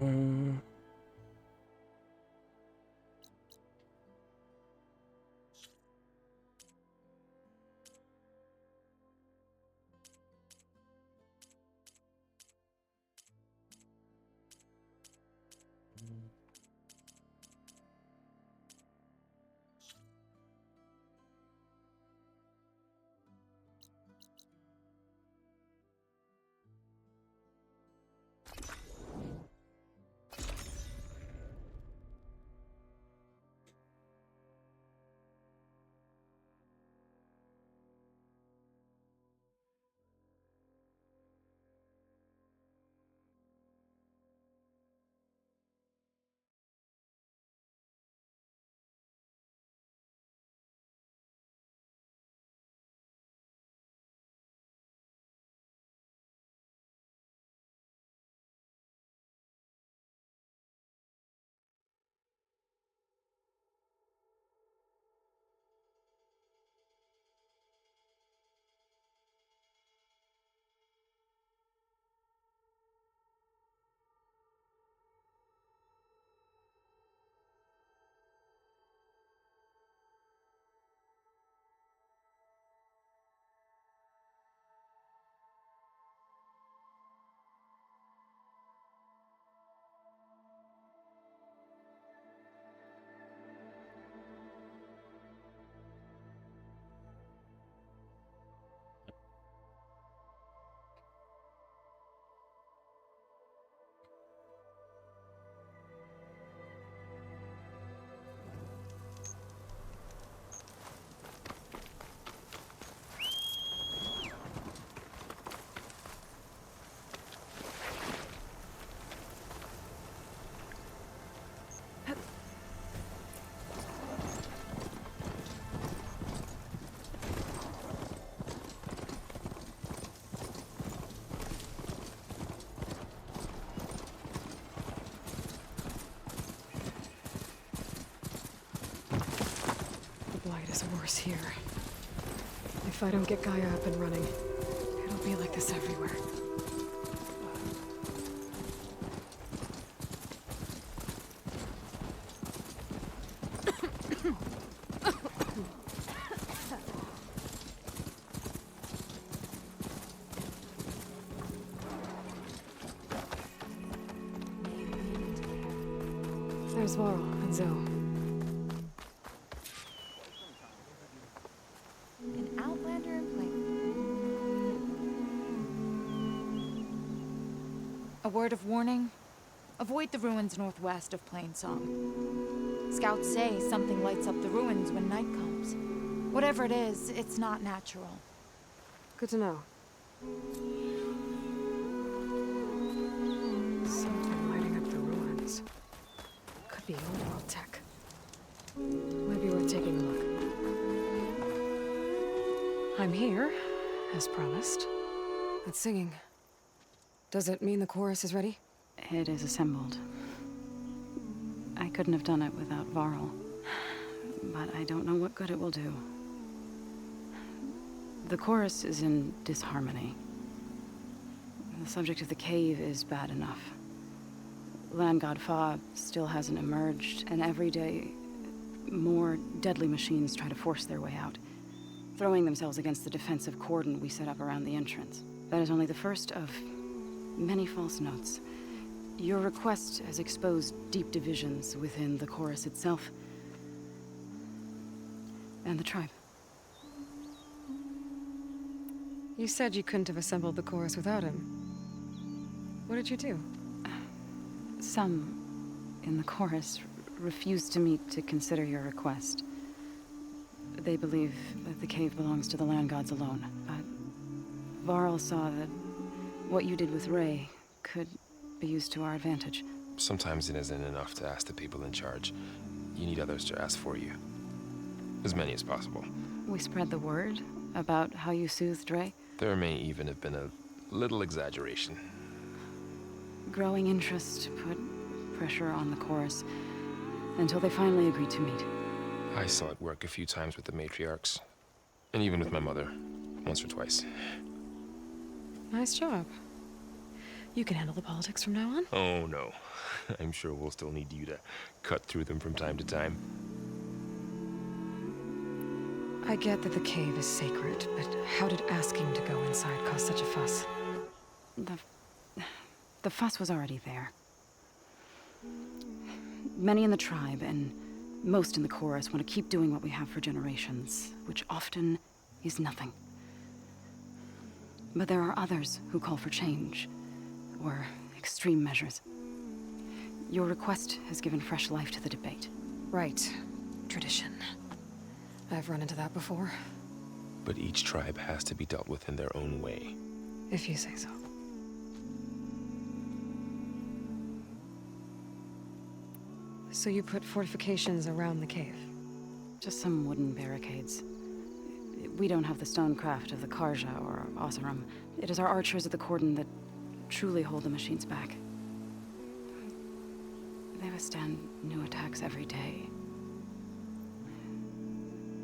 Mm. Blight is worse here. If I don't get Gaia up and running, it'll be like this everywhere. There's Varl and Zoe. A word of warning: avoid the ruins northwest of Plainsong. Scouts say something lights up the ruins when night comes. Whatever it is, it's not natural. Good to know. Something lighting up the ruins. Could be old world tech. Might be worth taking a look. I'm here, as promised. That's singing. Does it mean the chorus is ready? It is assembled. I couldn't have done it without Varl, but I don't know what good it will do. The chorus is in disharmony. The subject of the cave is bad enough. Land God Fa still hasn't emerged, and every day, more deadly machines try to force their way out, throwing themselves against the defensive cordon we set up around the entrance. That is only the first of many false notes. Your request has exposed deep divisions within the chorus itself and the tribe. You said you couldn't have assembled the chorus without him. What did you do? Some in the chorus refused to meet to consider your request. They believe that the cave belongs to the land gods alone, but Varl saw that what you did with Ray could be used to our advantage. Sometimes it isn't enough to ask the people in charge. You need others to ask for you. As many as possible. We spread the word about how you soothed Ray. There may even have been a little exaggeration. Growing interest put pressure on the chorus until they finally agreed to meet. I saw it work a few times with the matriarchs. And even with my mother. Once or twice. Nice job. You can handle the politics from now on. Oh, no. I'm sure we'll still need you to cut through them from time to time. I get that the cave is sacred, but how did asking to go inside cause such a fuss? The fuss was already there. Many in the tribe, and most in the chorus, want to keep doing what we have for generations, which often is nothing. But there are others who call for change, or extreme measures. Your request has given fresh life to the debate. Right. Tradition. I've run into that before. But each tribe has to be dealt with in their own way. If you say so. So you put fortifications around the cave? Just some wooden barricades. We don't have the stonecraft of the Karja or Oseram. It is our archers at the cordon that truly hold the machines back. They withstand new attacks every day.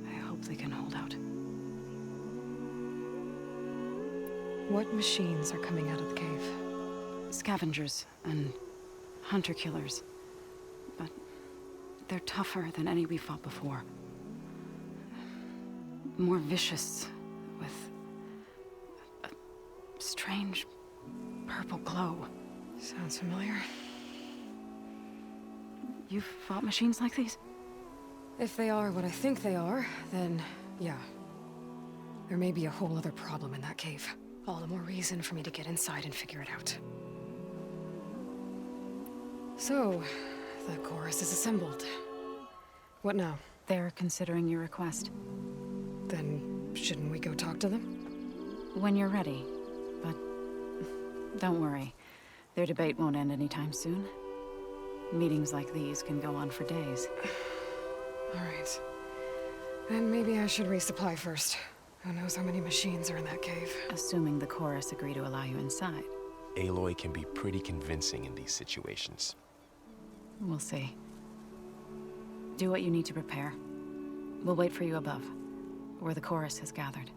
I hope they can hold out. What machines are coming out of the cave? Scavengers and hunter-killers. But they're tougher than any we fought before. More vicious, with a strange purple glow. Sounds familiar. You've fought machines like these? If they are what I think they are, then yeah. There may be a whole other problem in that cave. All the more reason for me to get inside and figure it out. So, the chorus is assembled. What now? They're considering your request. Then, shouldn't we go talk to them? When you're ready. But don't worry. Their debate won't end anytime soon. Meetings like these can go on for days. All right. Then maybe I should resupply first. Who knows how many machines are in that cave? Assuming the chorus agree to allow you inside. Aloy can be pretty convincing in these situations. We'll see. Do what you need to prepare. We'll wait for you above, where the chorus has gathered.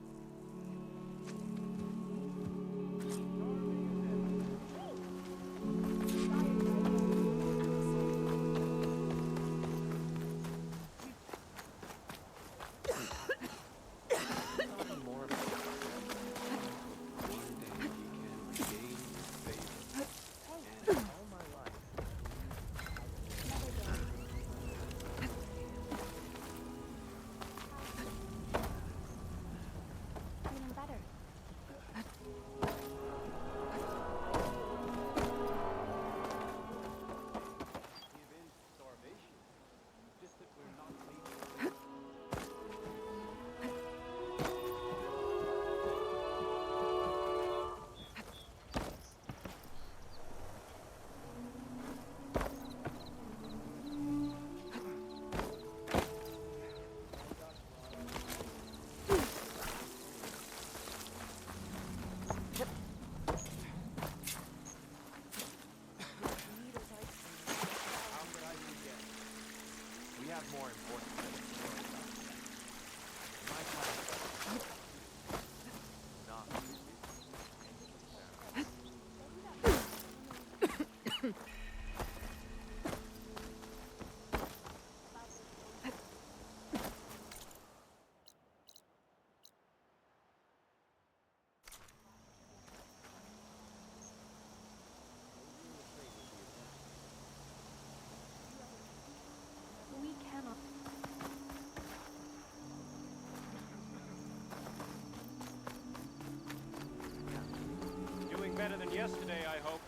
Better than yesterday, I hope.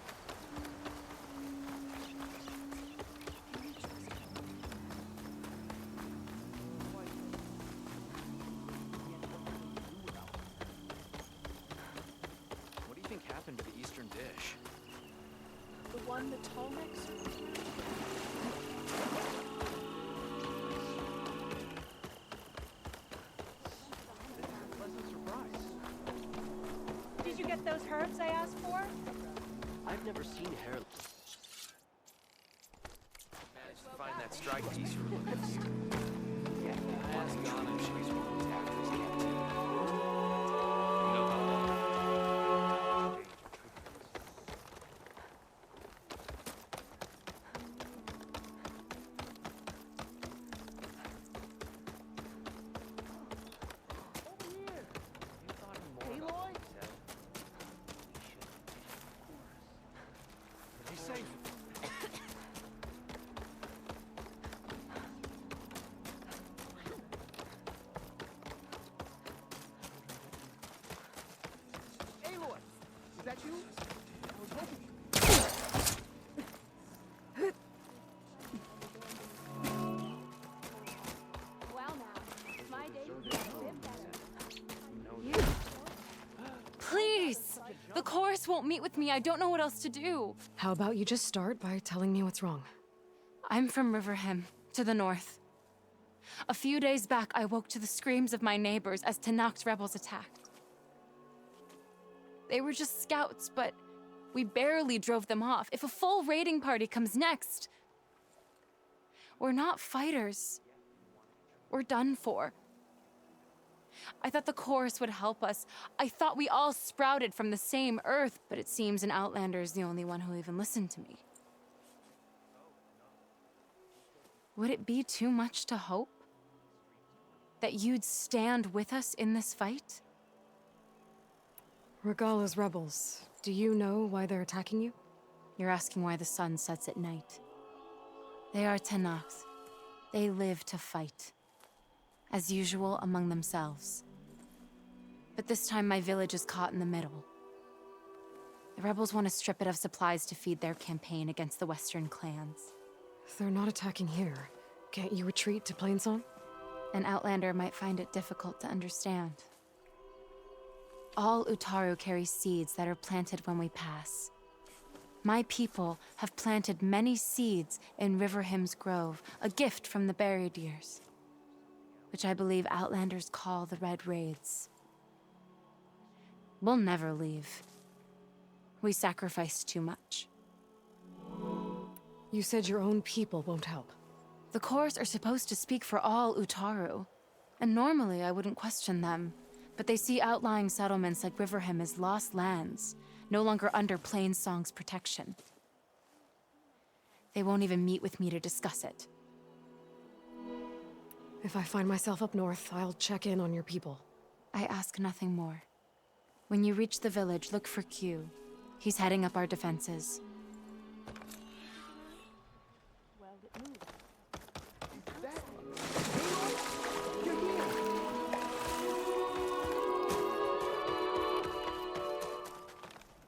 What do you think happened to the Eastern dish? The one the Tolmecs served? Pleasant surprise. Did you get those herbs I asked for? I've never seen hair. Managed to find that strike piece you were looking for. Yeah, once gone, I'm sure he's one of the tactics he had. You know how long? that you? I was hoping. Well now, my day will be a bit better. Please! The chorus won't meet with me. I don't know what else to do. How about you just start by telling me what's wrong? I'm from Riverham, to the north. A few days back, I woke to the screams of my neighbors as Tanak's rebels attacked. They were just scouts, but we barely drove them off. If a full raiding party comes next, we're not fighters. We're done for. I thought the chorus would help us. I thought we all sprouted from the same earth, but it seems an outlander is the only one who'll even listen to me. Would it be too much to hope that you'd stand with us in this fight? Regala's rebels. Do you know why they're attacking you? You're asking why the sun sets at night. They are Tanaks. They live to fight. As usual, among themselves. But this time my village is caught in the middle. The rebels want to strip it of supplies to feed their campaign against the Western clans. They're not attacking here. Can't you retreat to Plainsong? An outlander might find it difficult to understand. All Utaru carry seeds that are planted when we pass. My people have planted many seeds in Riverhim's Grove, a gift from the buried years, which I believe outlanders call the Red Raids. We'll never leave. We sacrificed too much. You said your own people won't help. The chorus are supposed to speak for all Utaru, and normally I wouldn't question them, but they see outlying settlements like Riverham as lost lands, no longer under Plainsong's protection. They won't even meet with me to discuss it. If I find myself up north, I'll check in on your people. I ask nothing more. When you reach the village, look for Q. He's heading up our defenses. Well, it moved.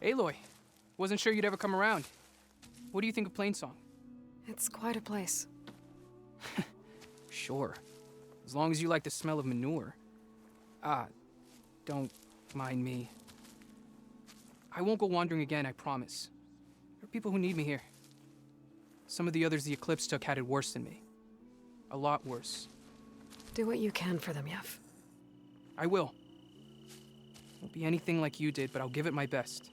Aloy, wasn't sure you'd ever come around. What do you think of Plainsong? It's quite a place. Sure, as long as you like the smell of manure. Don't mind me. I won't go wandering again, I promise. There are people who need me here. Some of the others the Eclipse took had it worse than me. A lot worse. Do what you can for them, Yef. I will. Won't be anything like you did, but I'll give it my best.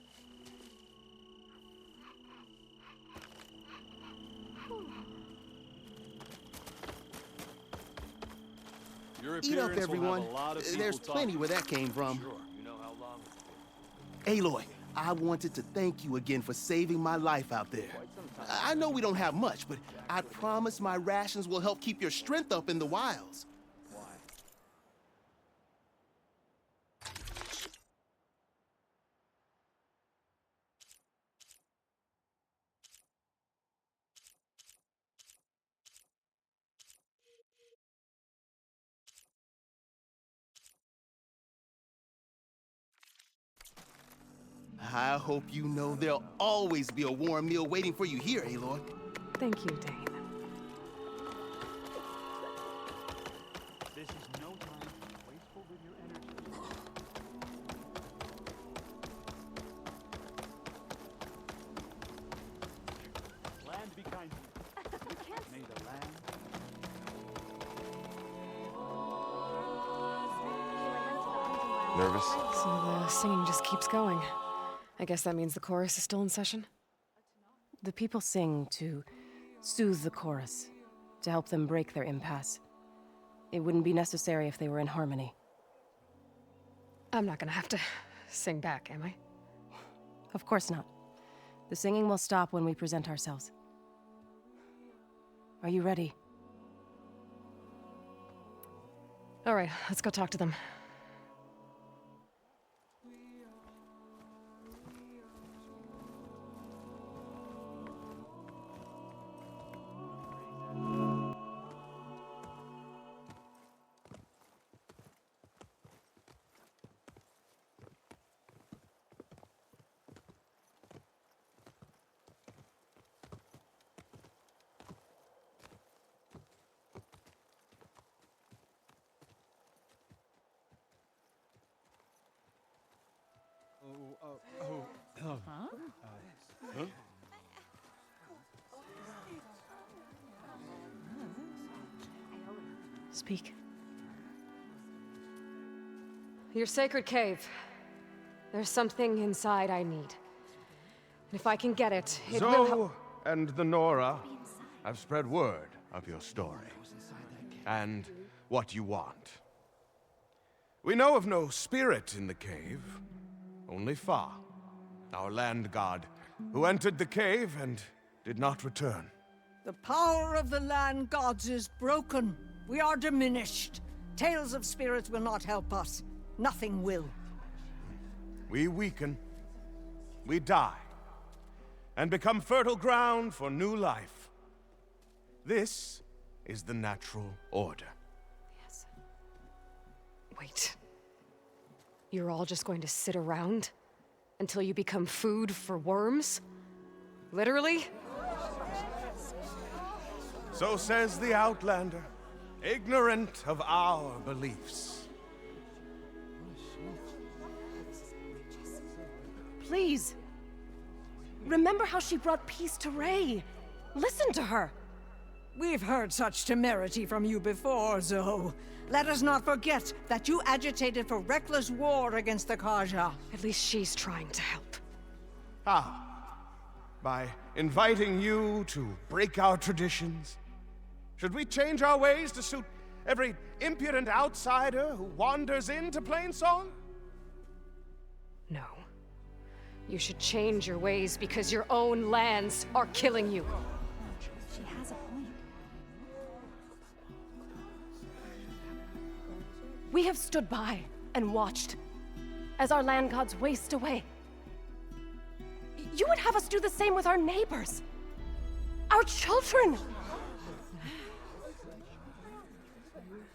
Eat up, everyone. There's plenty where that came from. Aloy, I wanted to thank you again for saving my life out there. I know we don't have much, but I promise my rations will help keep your strength up in the wilds. I hope you know there'll always be a warm meal waiting for you here, Aloy. Thank you, Dane. This is no time wasteful with your energy. Land be kind to you. May the land. Nervous? So the singing just keeps going. I guess that means the chorus is still in session? The people sing to soothe the chorus, to help them break their impasse. It wouldn't be necessary if they were in harmony. I'm not gonna have to sing back, am I? Of course not. The singing will stop when we present ourselves. Are you ready? All right, let's go talk to them. Speak. Your sacred cave. There's something inside I need. And if I can get it, it will help. Zoe and the Nora have spread word of your story. And what you want. We know of no spirit in the cave, only Fa, our land god, who entered the cave and did not return. The power of the land gods is broken. We are diminished. Tales of spirits will not help us. Nothing will. We weaken, we die, and become fertile ground for new life. This is the natural order. Yes. Wait. You're all just going to sit around until you become food for worms? Literally? So says the Outlander, ignorant of our beliefs. Please. Remember how she brought peace to Ray. Listen to her. We've heard such temerity from you before, Zoe. Let us not forget that you agitated for reckless war against the Kaja. At least she's trying to help. How? By inviting you to break our traditions? Should we change our ways to suit every impudent outsider who wanders into Plainsong? No. You should change your ways because your own lands are killing you. She has a point. We have stood by and watched as our land gods waste away. You would have us do the same with our neighbors, our children.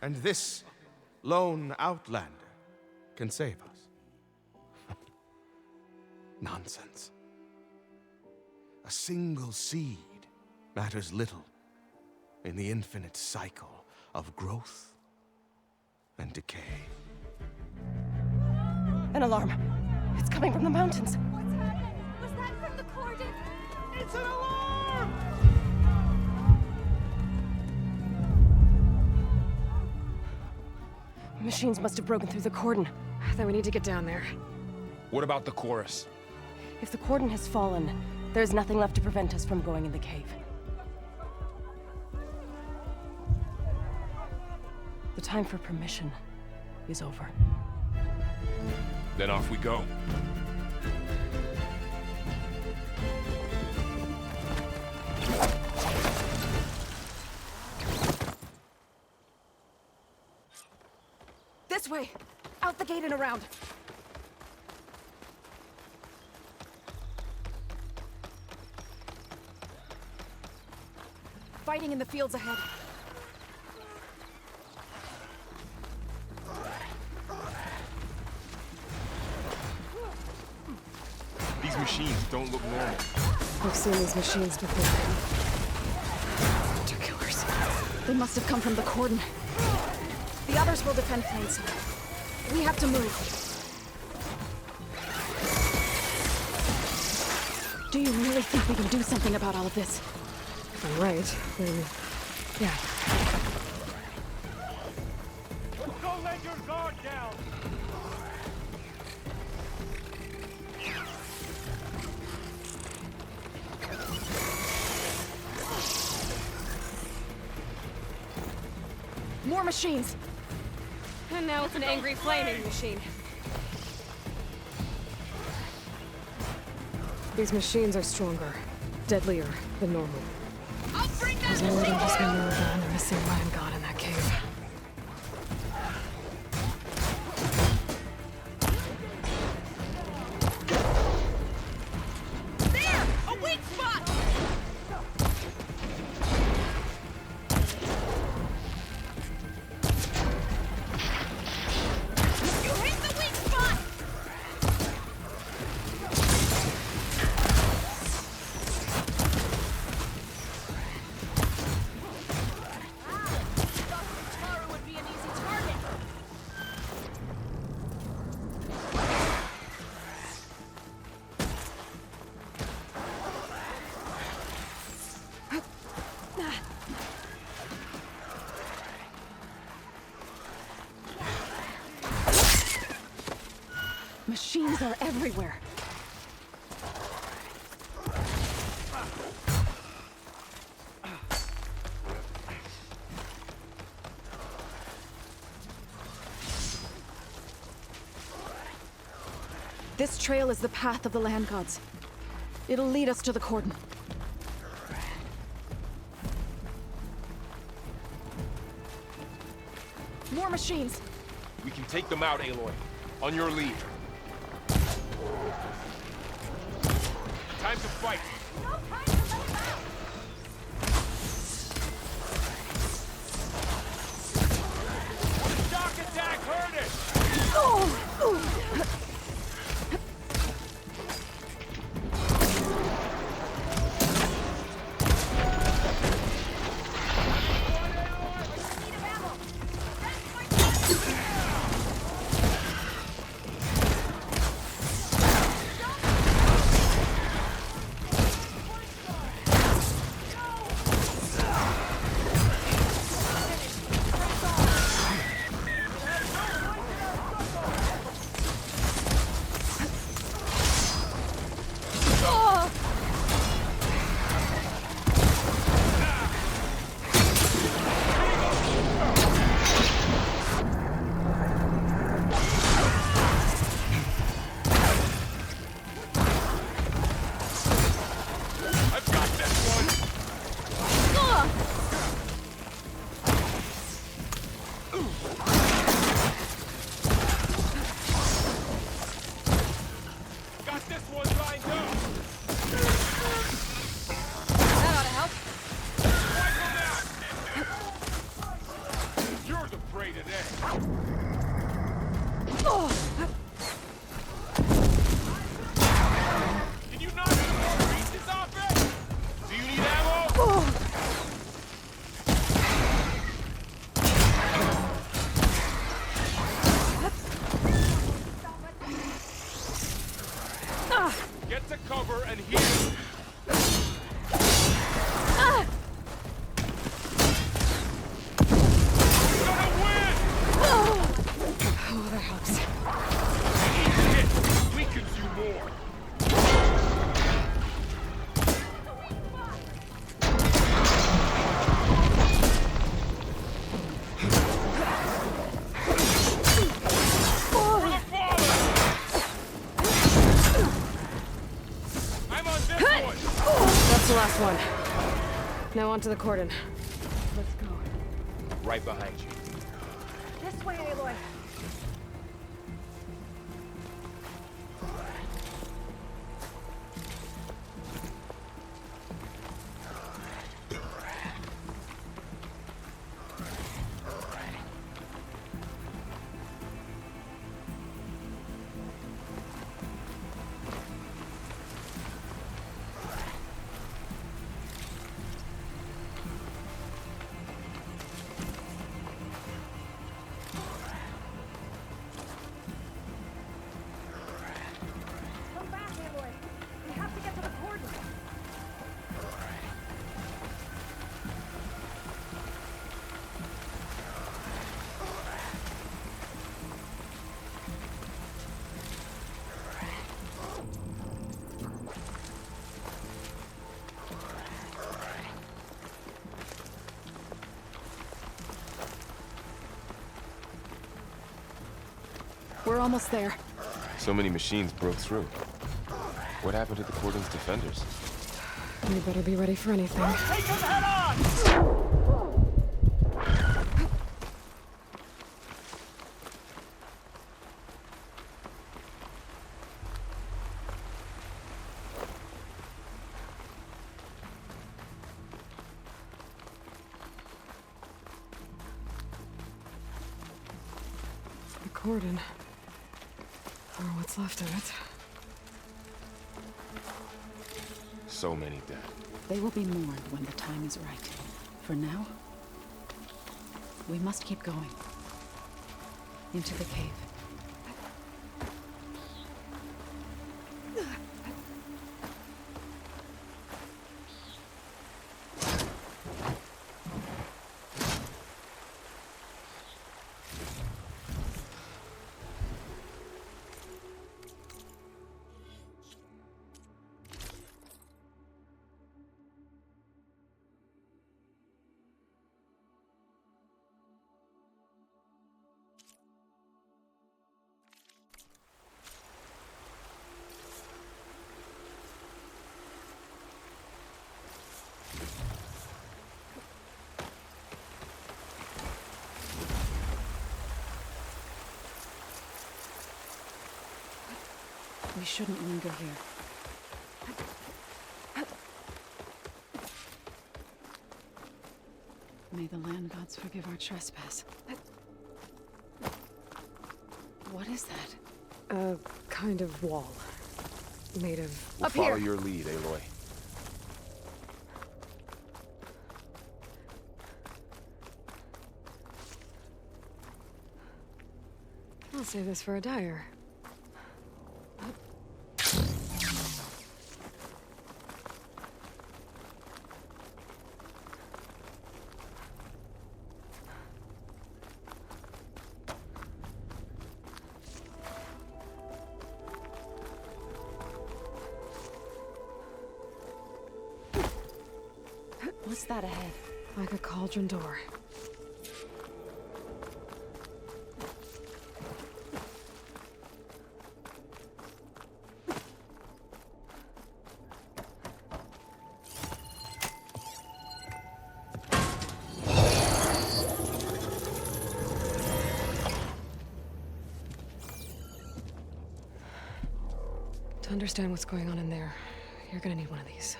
And this lone outlander can save us. Nonsense. A single seed matters little in the infinite cycle of growth and decay. An alarm. It's coming from the mountains. What's that? Was that from the cordon? It's an alarm! Machines must have broken through the cordon. Then we need to get down there. What about the chorus? If the cordon has fallen, there's nothing left to prevent us from going in the cave. The time for permission is over. Then off we go. This way! Out the gate and around! Fighting in the fields ahead. These machines don't look normal. I've seen these machines before. They're killers. They must have come from the cordon. The others will defend Plainsong. We have to move. Do you really think we can do something about all of this? If I'm right, then... yeah. Don't let your guard down! More machines! And now it's an angry flaming machine. These machines are stronger, deadlier than normal. There's more than just me and the missing land god in that cave. There! A weak spot! You hit the weak spot! machines are everywhere. This trail is the path of the land gods. It'll lead us to the cordon. More machines! We can take them out, Aloy. On your lead. Time to fight! Shock attack, heard it! Get to cover and heal. Oh, that helps. Each hit weakens you more. That's the last one. Now onto the cordon. Let's go. Right behind you. This way, Aloy. We're almost there. So many machines broke through. What happened to the cordon's defenders? We better be ready for anything. Take them head on! The cordon. Or what's left of it. So many dead. They will be mourned when the time is right. For now, we must keep going. Into the cave. We shouldn't linger here. May the land gods forgive our trespass. What is that? A kind of wall. Made of... We'll Up follow here! your lead, Aloy. I'll save this for a dyer. What's that ahead? Like a cauldron door. To understand what's going on in there, you're gonna need one of these.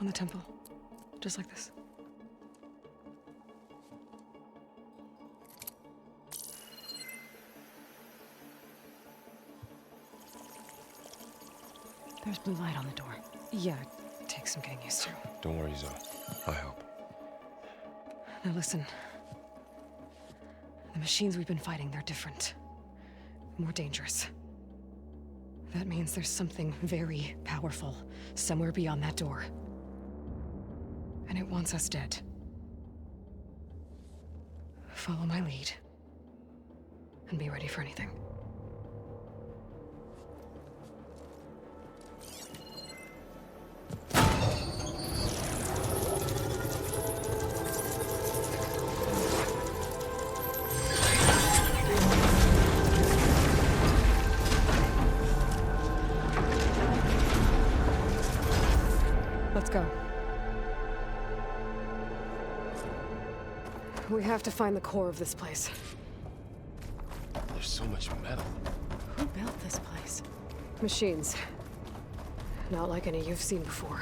On the temple. Just like this. There's blue light on the door. Yeah, it takes some getting used to. Don't worry, Zoe. I help. Now listen. The machines we've been fighting, they're different. More dangerous. That means there's something very powerful somewhere beyond that door. And it wants us dead. Follow my lead. And be ready for anything. Let's go. We have to find the core of this place. There's so much metal. Who built this place? Machines. Not like any you've seen before.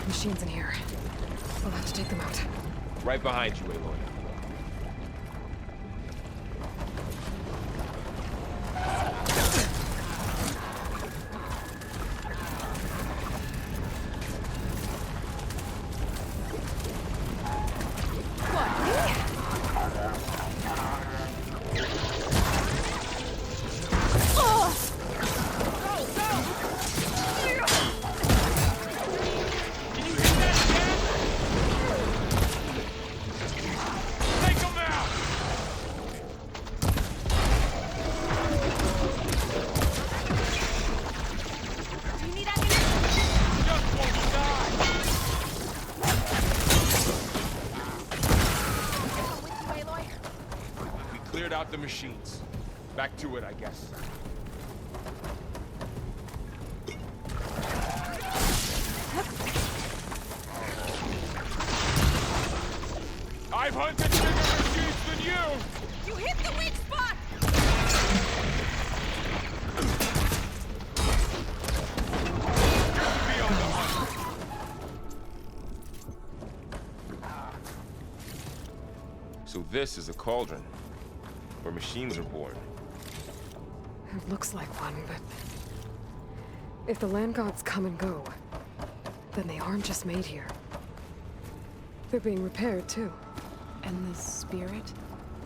Machines in here. We'll have to take them out. Right behind you, Aloy. Out the machines. Back to it, I guess. I've hunted bigger machines than you! You hit the weak spot! Be on the hunt. So this is a cauldron. Where machines are born. It looks like one, but... if the land gods come and go, then they aren't just made here. They're being repaired, too. And the spirit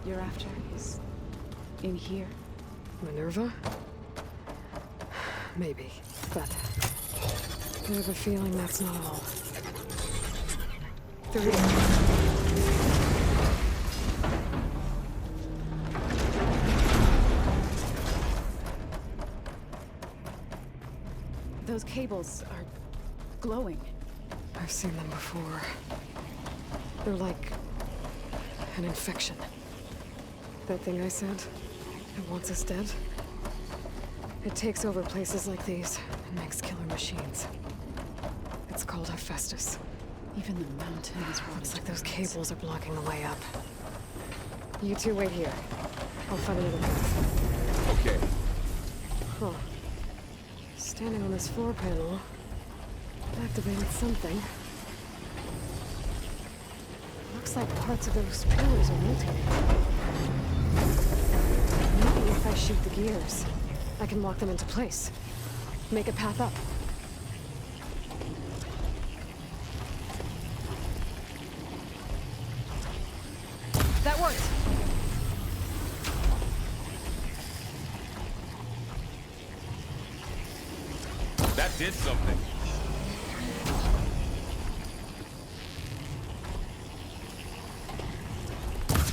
you're after is in here? Minerva? Maybe, but... I have a feeling that's not all. Those cables are glowing. I've seen them before. They're like an infection. That thing I said, it wants us dead. It takes over places like these and makes killer machines. It's called Hephaestus. Even the mountain is rotted. Looks like those cables are blocking the way up. You two wait here. I'll find another path. Okay. Huh. Standing on this floor panel activated something. Looks like parts of those pillars are rotating. Maybe if I shoot the gears, I can lock them into place. Make a path up. That worked! That did something.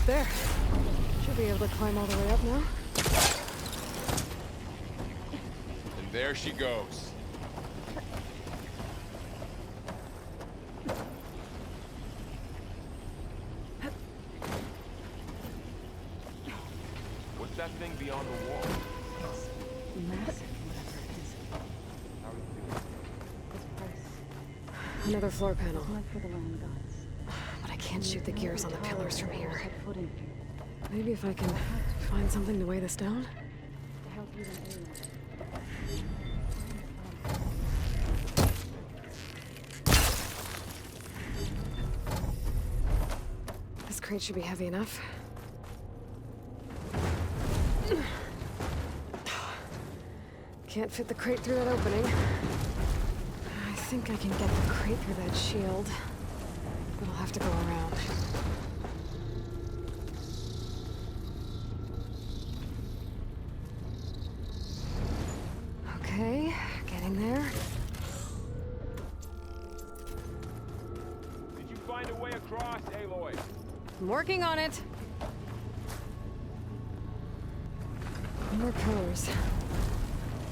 There. Should be able to climb all the way up now. And there she goes. What's that thing beyond the wall? Massive, whatever it is. How are you doing? This place Another floor panel. is meant for the land gods. But I can't shoot the gears on the pillars from here. Set foot in here Maybe if I can find something to weigh this down? to help you in aid. This crate should be heavy enough. Can't fit the crate through that opening. I think I can get the crate through that shield, but I'll have to go around. Okay, getting there. Did you find a way across, Aloy? I'm working on it. More pillars.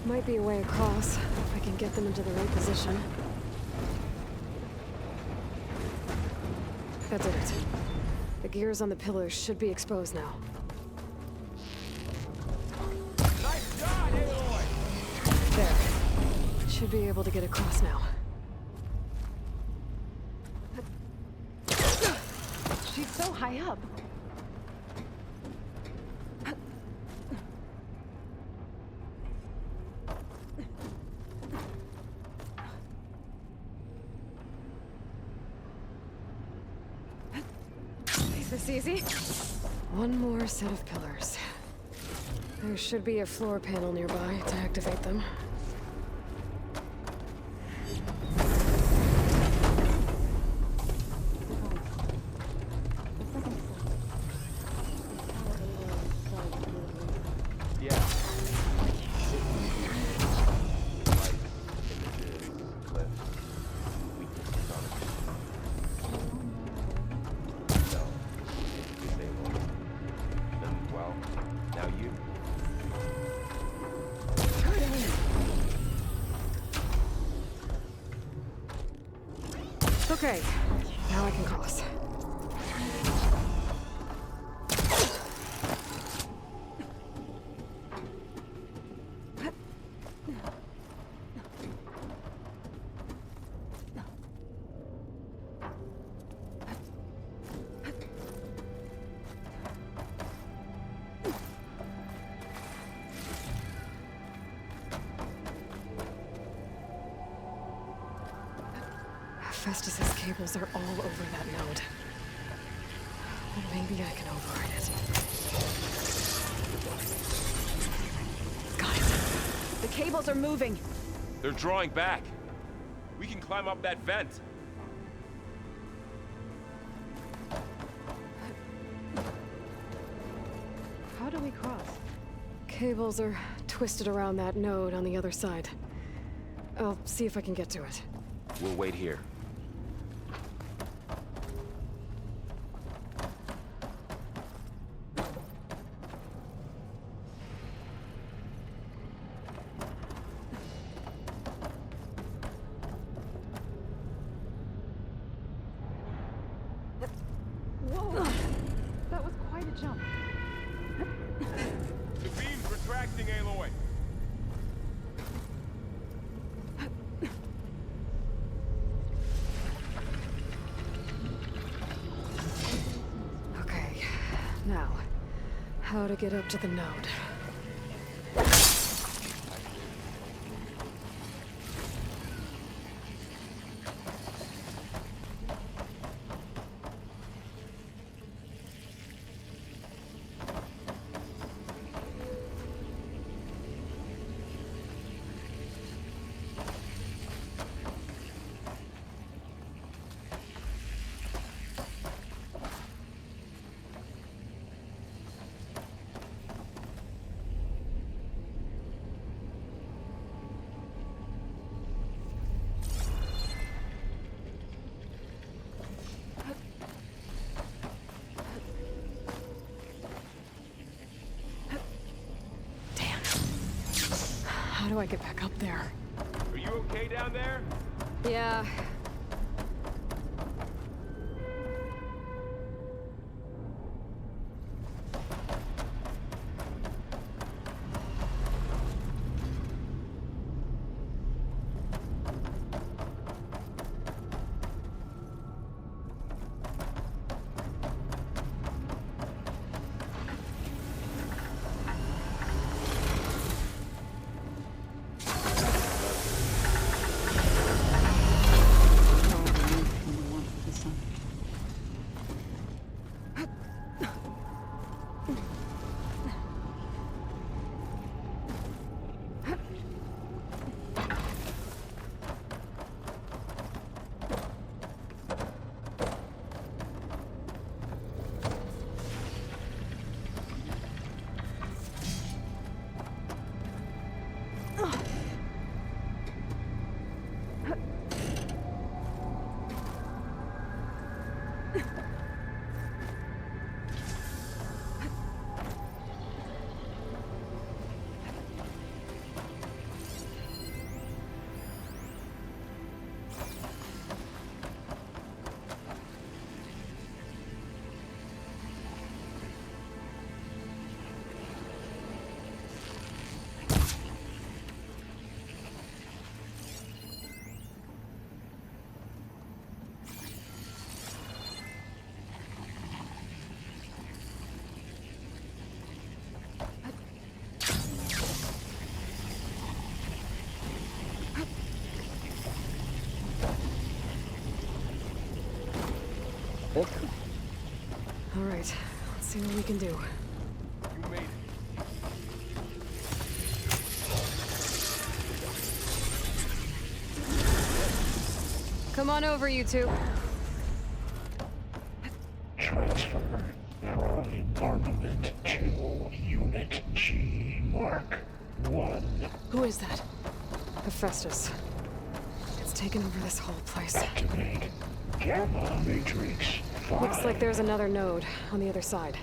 Might be a way across, if I can get them into the right position. That did it. The gears on the pillars should be exposed now. Nice shot, Aloy! There. Should be able to get across now. She's so high up. Is this easy? One more set of pillars. There should be a floor panel nearby to activate them. Yeah. Well, now you. Okay, now I can cross. Hephaestus's cables are all over that node. But maybe I can override it. Got it. The cables are moving. They're drawing back. We can climb up that vent. How do we cross? Cables are twisted around that node on the other side. I'll see if I can get to it. We'll wait here. Whoa! That was quite a jump. The beam's retracting, Aloy. How to get up to the node. How do I get back up there? Are you okay down there? Yeah. All right, let's see what we can do. You made it. Come on over, you two. Transfer prime armament to Unit G Mark 1. Who is that? Hephaestus. It's taken over this whole place. Activate Gamma Matrix 5. Looks like there's another node on the other side,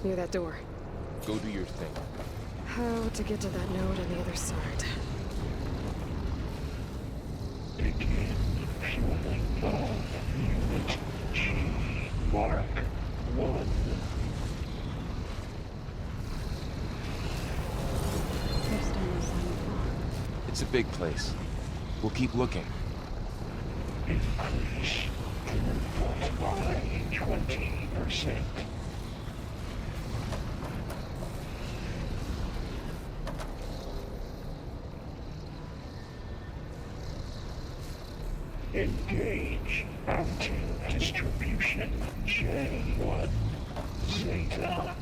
near that door. Go do your thing. How to get to that node on the other side? Begin fueling of Unit G Mark 1. It's a big place. We'll keep looking. Increase throughput by 20%. Engage active distribution J1 Zeta.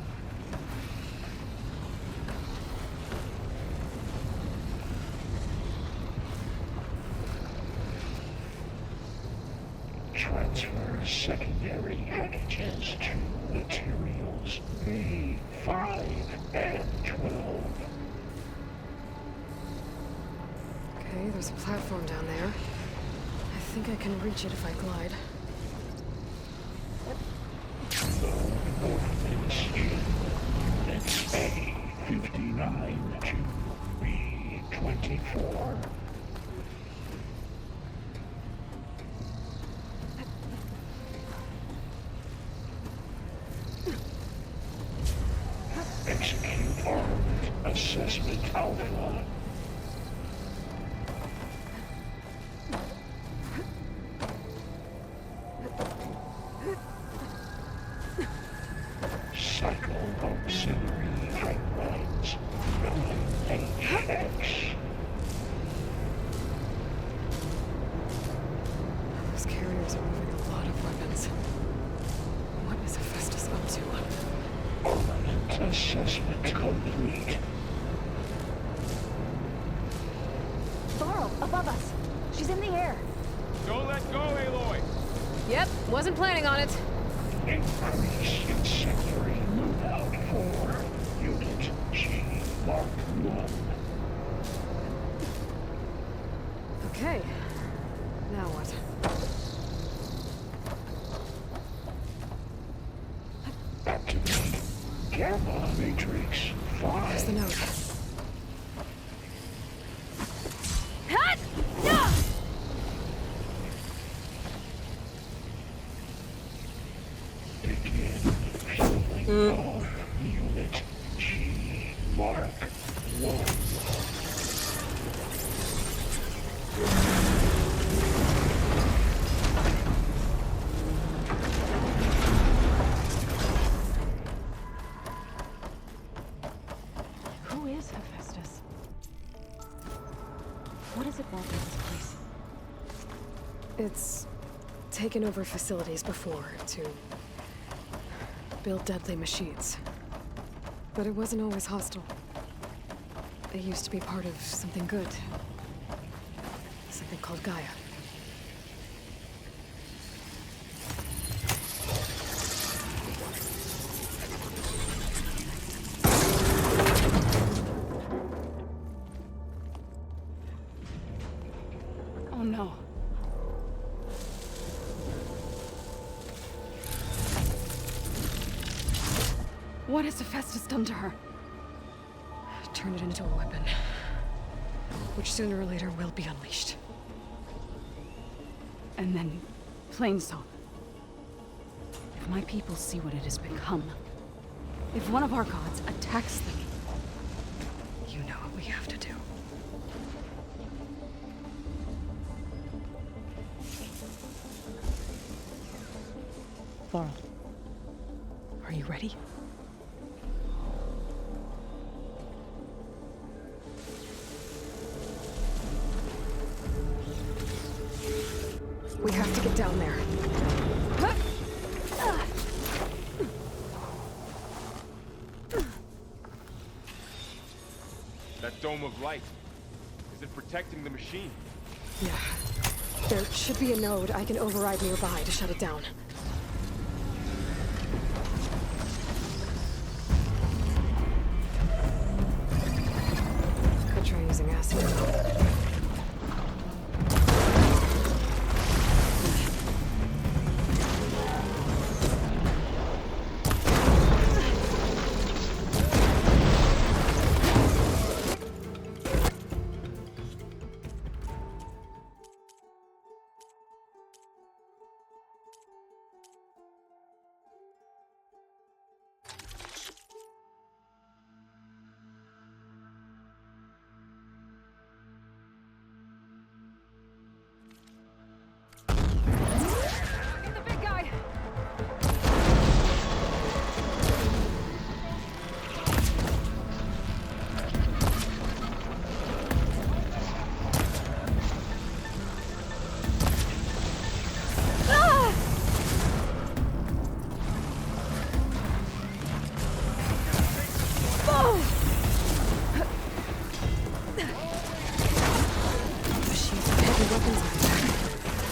Transfer secondary packages to materials B5 and 12. Okay, there's a platform down there. I think I can reach it if I glide. Ordnance in Units A59 to B24. Execute armed assessment alpha. Cycle auxiliary Theo, above us. She's in the air. Don't let go, Aloy! Yep, wasn't planning on it. Increase incendiary loadout for Unit G Mark 1. Okay. Now what? Activate Gamma Matrix 5. There's the note. Of Unit G Mark 1. Who is Hephaestus? What does it want with this place? It's taken over facilities before to build deadly machines. But it wasn't always hostile. It used to be part of something good. Something called Gaia. Oh no. What has Hephaestus done to her? Turn it into a weapon. Which sooner or later will be unleashed. And then, Plainsong. If my people see what it has become, if one of our gods attacks them, You know what we have to do. Laurel. Are you ready? We have to get down there. That dome of light. Is it protecting the machine? Yeah. There should be a node I can override nearby to shut it down. Could try using acid.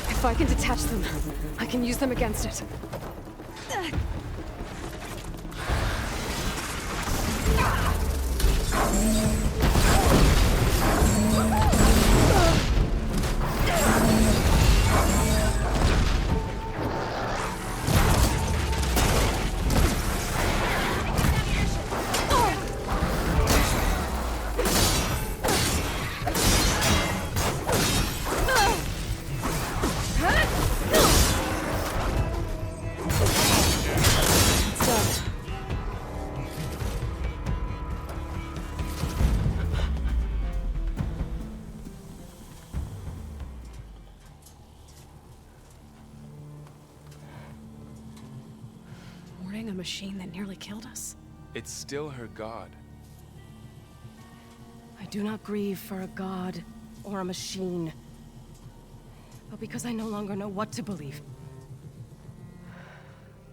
If I can detach them, I can use them against it. A machine that nearly killed us? It's still her god. I do not grieve for a god or a machine, but because I no longer know what to believe.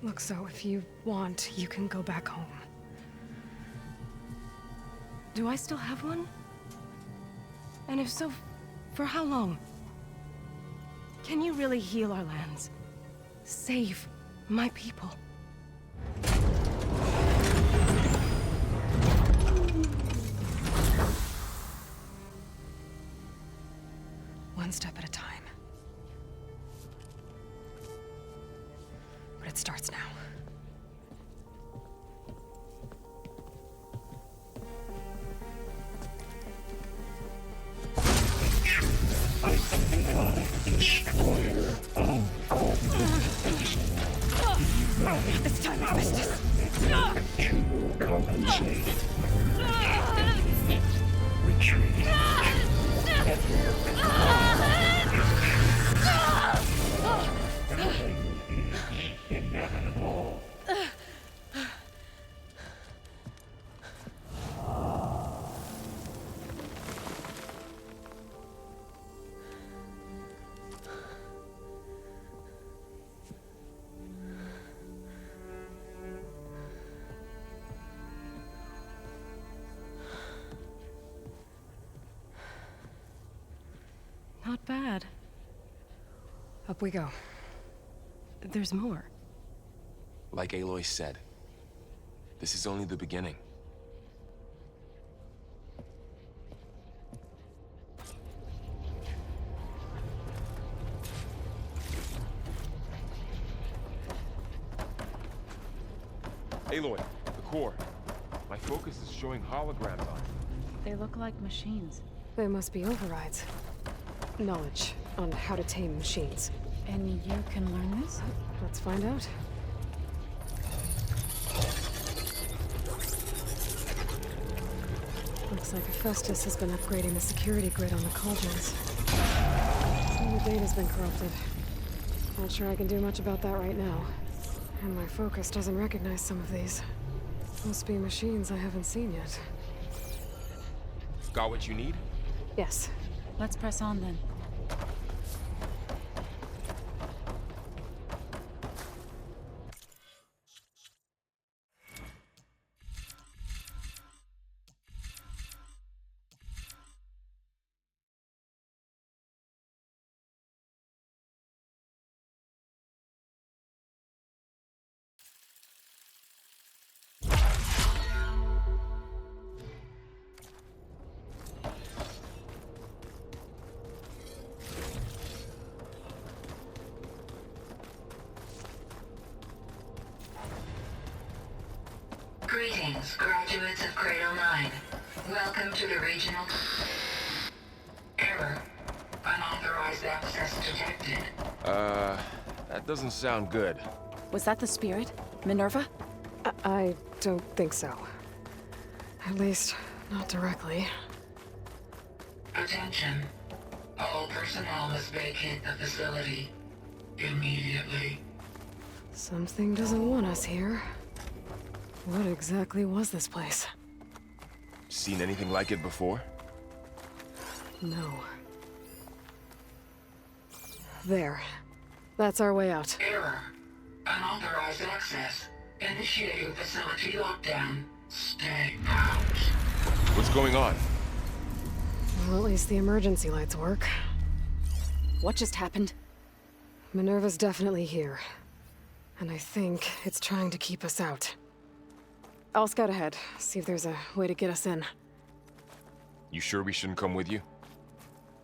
Look, so if you want, you can go back home. Do I still have one? And if so, For how long? Can you really heal our lands? Save my people? One step at a time. But it starts now. Destroyer of all This time I missed this. to compensate. Retreat. Nothing is inevitable. Not bad. Up we go. There's more. Like Aloy said, this is only the beginning. Aloy, the core. My focus is showing holograms on it. They look like machines. They must be overrides. Knowledge on how to tame machines. And you can learn this? Let's find out. Looks like Hephaestus has been upgrading the security grid on the cauldrons. Some of the data's been corrupted. Not sure I can do much about that right now. And my focus doesn't recognize some of these. Must be machines I haven't seen yet. Got what you need? Yes. Let's press on then. Greetings, graduates of Cradle 9. Welcome to the regional... Error. Unauthorized access detected. That doesn't sound good. Was that the spirit? Minerva? I don't think so. At least, not directly. Attention. All personnel must vacate the facility. Immediately. Something doesn't want us here. What exactly was this place? Seen anything like it before? No. There. That's our way out. Error. Unauthorized access. Initiating facility lockdown. Stay out. What's going on? Well, at least the emergency lights work. What just happened? Minerva's definitely here. And I think it's trying to keep us out. I'll scout ahead, see if there's a way to get us in. You sure we shouldn't come with you?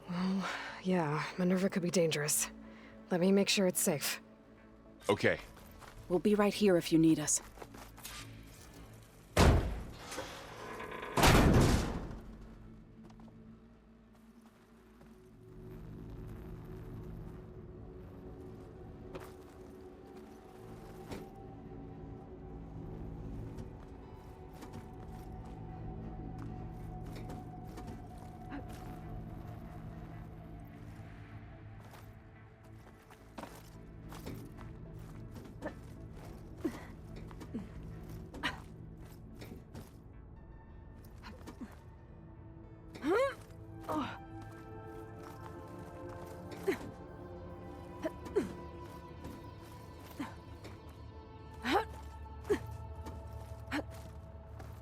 Well, yeah, Minerva could be dangerous. Let me make sure it's safe. Okay. We'll be right here if you need us.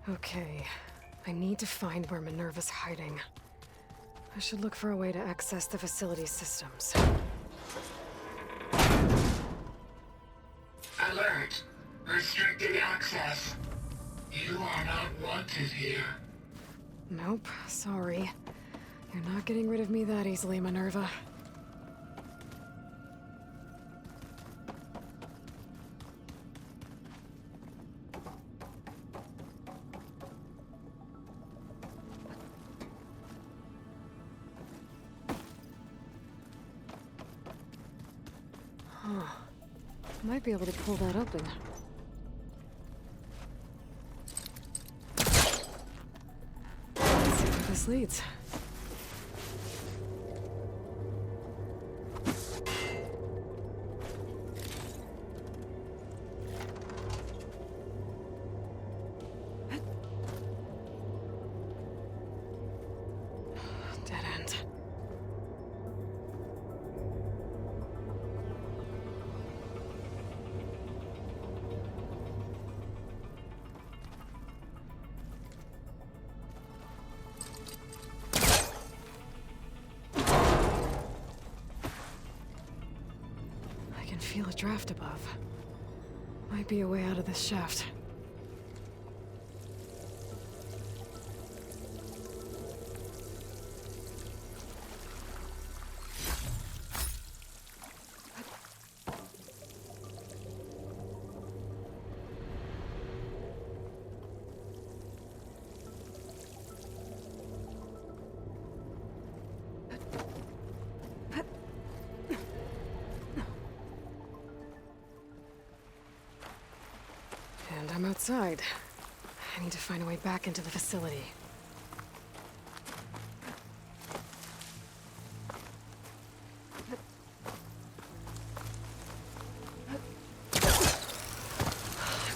Okay, I need to find where Minerva's hiding. I should look for a way to access the facility's systems. Alert. Restricted access. You are not wanted here. Nope, sorry. You're not getting rid of me that easily, Minerva. Huh. Might be able to pull that open. Let's see where this leads. Dead end. I can feel a draft above. Might be a way out of this shaft. And I'm outside. I need to find a way back into the facility.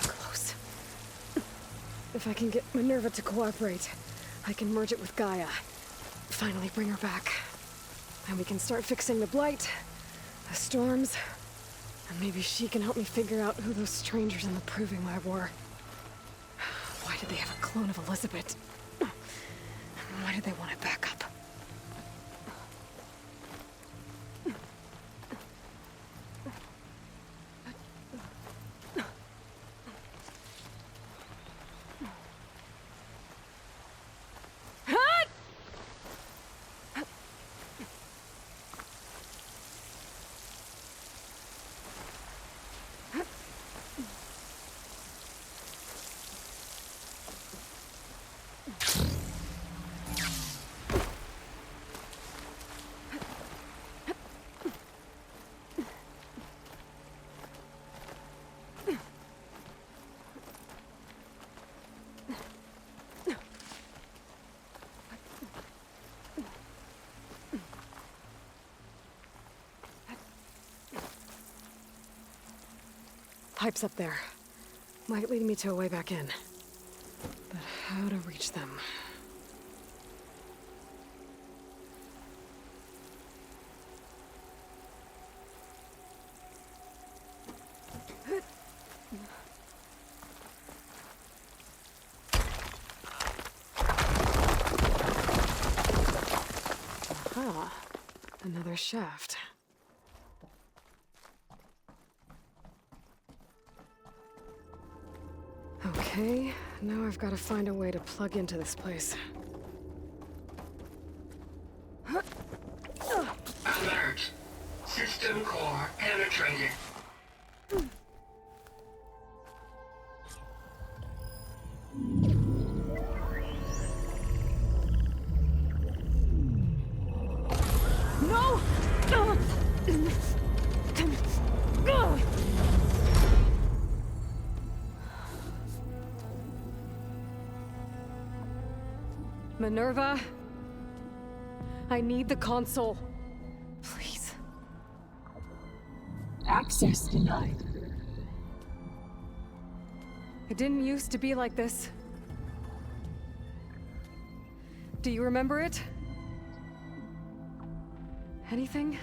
Close. If I can get Minerva to cooperate, I can merge it with Gaia. Finally bring her back. And we can start fixing the blight, the storms, and maybe she can help me figure out who those strangers in the Proving Lab were. Why did they have a clone of Elizabeth? Why did they want it back up? Pipes up there. Might lead me to a way back in. But how to reach them? Aha. Another shaft. Okay, now I've got to find a way to plug into this place. Alert. System core penetrated. No! Minerva? I need the console. Please. Access denied. It didn't used to be like this. Do you remember it? Anything?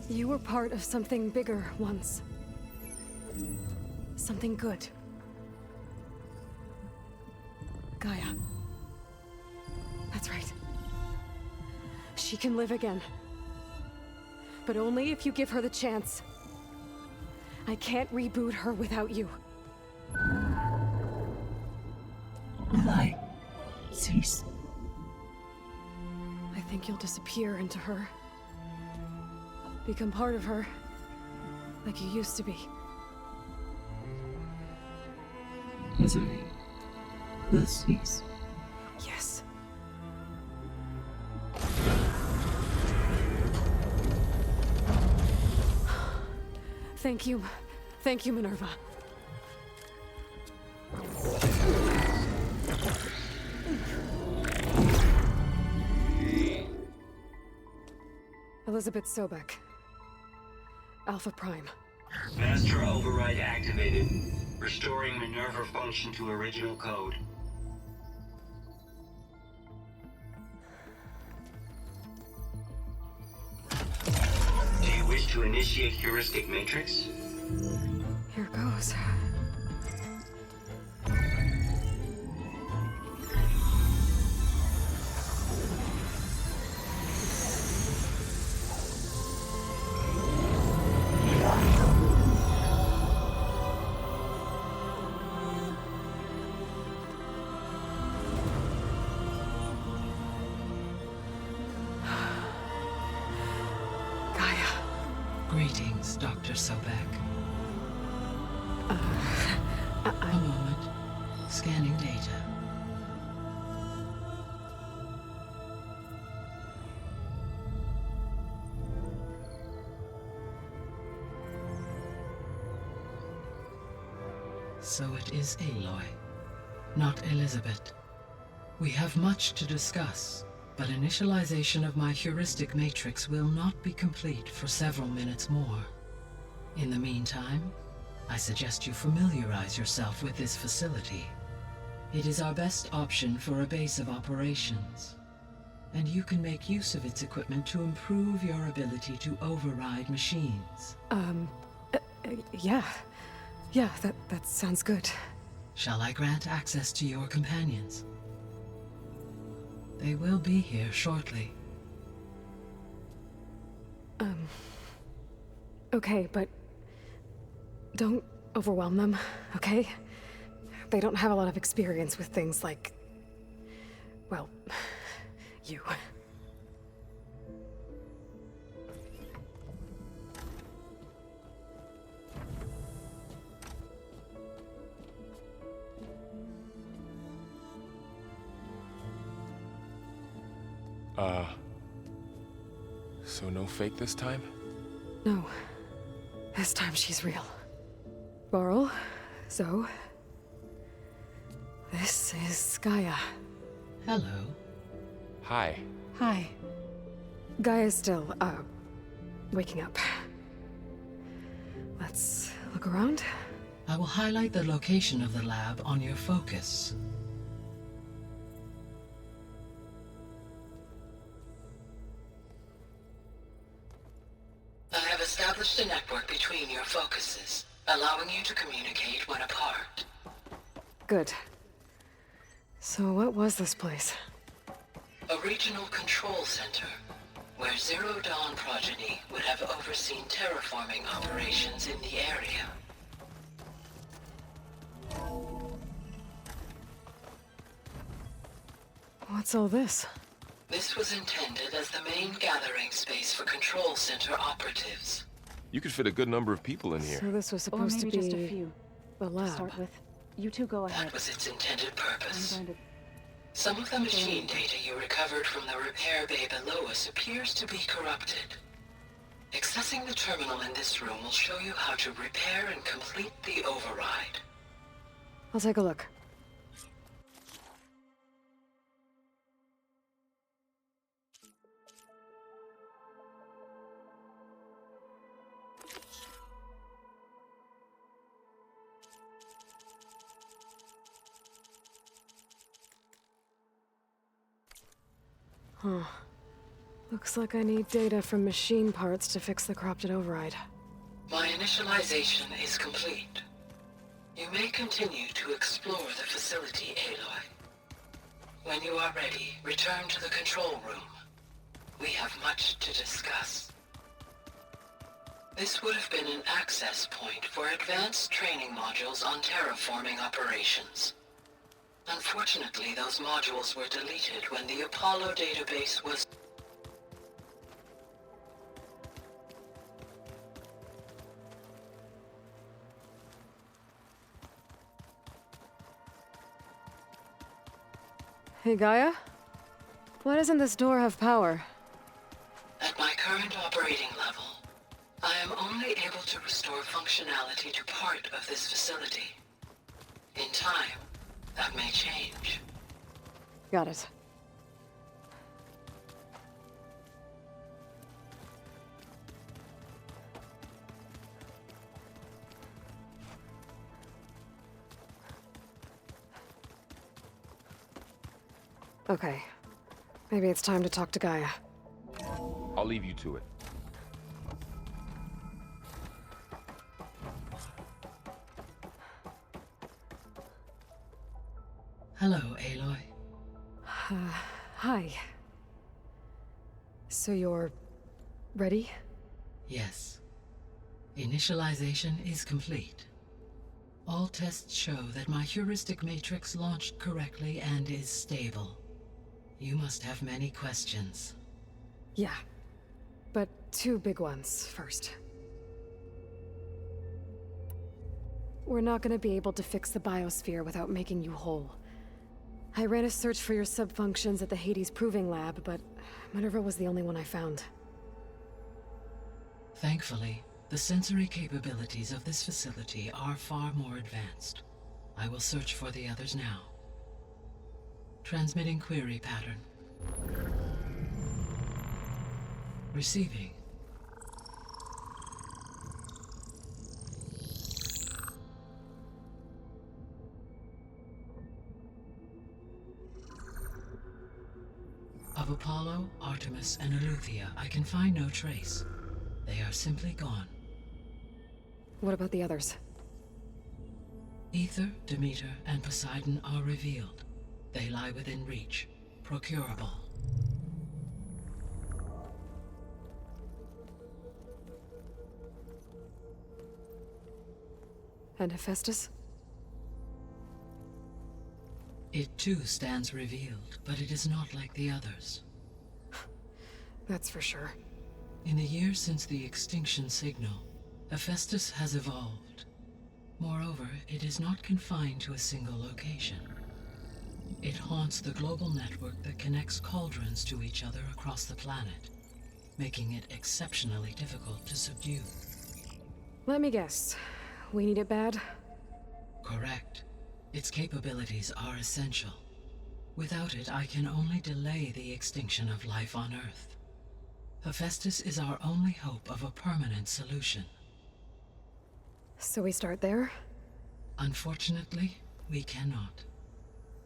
You were part of something bigger once. Something good. Gaia. That's right. She can live again. But only if you give her the chance. I can't reboot her without you. Light, cease. I think you'll disappear into her. Become part of her. Like you used to be. Misery will cease. Yes. Thank you. Thank you, Minerva. Elizabeth Sobek. Alpha Prime. Master override activated. Restoring Minerva function to original code. Do you wish to initiate heuristic matrix? Here goes. Greetings, Dr. Sobek. A moment. Scanning data. So it is Aloy, not Elizabeth. We have much to discuss, but initialization of my heuristic matrix will not be complete for several minutes more. In the meantime, I suggest you familiarize yourself with this facility. It is our best option for a base of operations, and you can make use of its equipment to improve your ability to override machines. Yeah. Yeah, that sounds good. Shall I grant access to your companions? They will be here shortly. Okay, but don't overwhelm them, okay? They don't have a lot of experience with things like, well, you. So no fake this time? No. This time she's real. Varl, Zoe. This is Gaia. Hello. Hi. Hi. Gaia's still, waking up. Let's look around. I will highlight the location of the lab on your focus. I have established a network between your focuses, allowing you to communicate when apart. Good. So what was this place? A regional control center, where Zero Dawn progeny would have overseen terraforming operations in the area. What's all this? This was intended as the main gathering space for control center operatives. You could fit a good number of people in here. So this was supposed to be just a few. the lab. Start with. You two go ahead. That was its intended purpose. I'm going to... Some of the machine data you recovered from the repair bay below us appears to be corrupted. Accessing the terminal in this room will show you how to repair and complete the override. I'll take a look. Huh. Looks like I need data from machine parts to fix the corrupted override. My initialization is complete. You may continue to explore the facility, Aloy. When you are ready, return to the control room. We have much to discuss. This would have been an access point for advanced training modules on terraforming operations. Unfortunately, those modules were deleted when the Apollo database was... Hey, Gaia? Why doesn't this door have power? At my current operating level, I am only able to restore functionality to part of this facility. In time, that may change. Got it. Okay. Maybe it's time to talk to Gaia. I'll leave you to it. Hello, Aloy. Hi. So you're... ready? Yes. Initialization is complete. All tests show that my heuristic matrix launched correctly and is stable. You must have many questions. Yeah. But two big ones first. We're not gonna be able to fix the biosphere without making you whole. I ran a search for your subfunctions at the Hades Proving Lab, but Minerva was the only one I found. Thankfully, the sensory capabilities of this facility are far more advanced. I will search for the others now. Transmitting query pattern. Receiving. Of Apollo, Artemis, and Eleuthia, I can find no trace. They are simply gone. What about the others? Ether, Demeter, and Poseidon are revealed. They lie within reach, procurable. And Hephaestus? It too stands revealed, but it is not like the others. That's for sure. In the years since the extinction signal, Hephaestus has evolved. Moreover, it is not confined to a single location. It haunts the global network that connects cauldrons to each other across the planet, making it exceptionally difficult to subdue. Let me guess. We need it bad? Correct. Its capabilities are essential. Without it, I can only delay the extinction of life on Earth. Hephaestus is our only hope of a permanent solution. So we start there? Unfortunately, we cannot.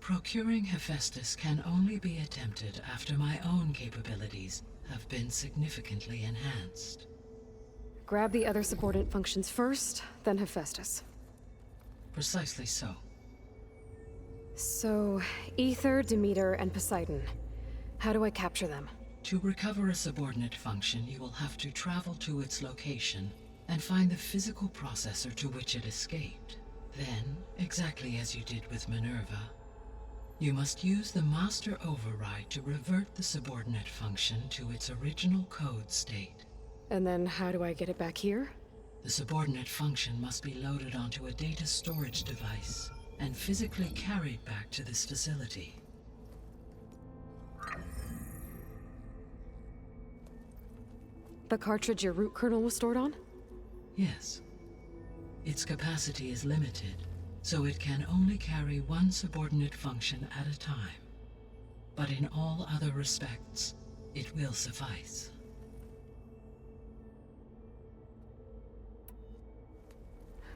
Procuring Hephaestus can only be attempted after my own capabilities have been significantly enhanced. Grab the other subordinate functions first, then Hephaestus. Precisely so. So, Ether, Demeter, and Poseidon. How do I capture them? To recover a subordinate function, you will have to travel to its location and find the physical processor to which it escaped. Then, exactly as you did with Minerva, you must use the master override to revert the subordinate function to its original code state. And then how do I get it back here? The subordinate function must be loaded onto a data storage device and physically carried back to this facility. The cartridge your root kernel was stored on? Yes. Its capacity is limited, so it can only carry one subordinate function at a time. But in all other respects, it will suffice.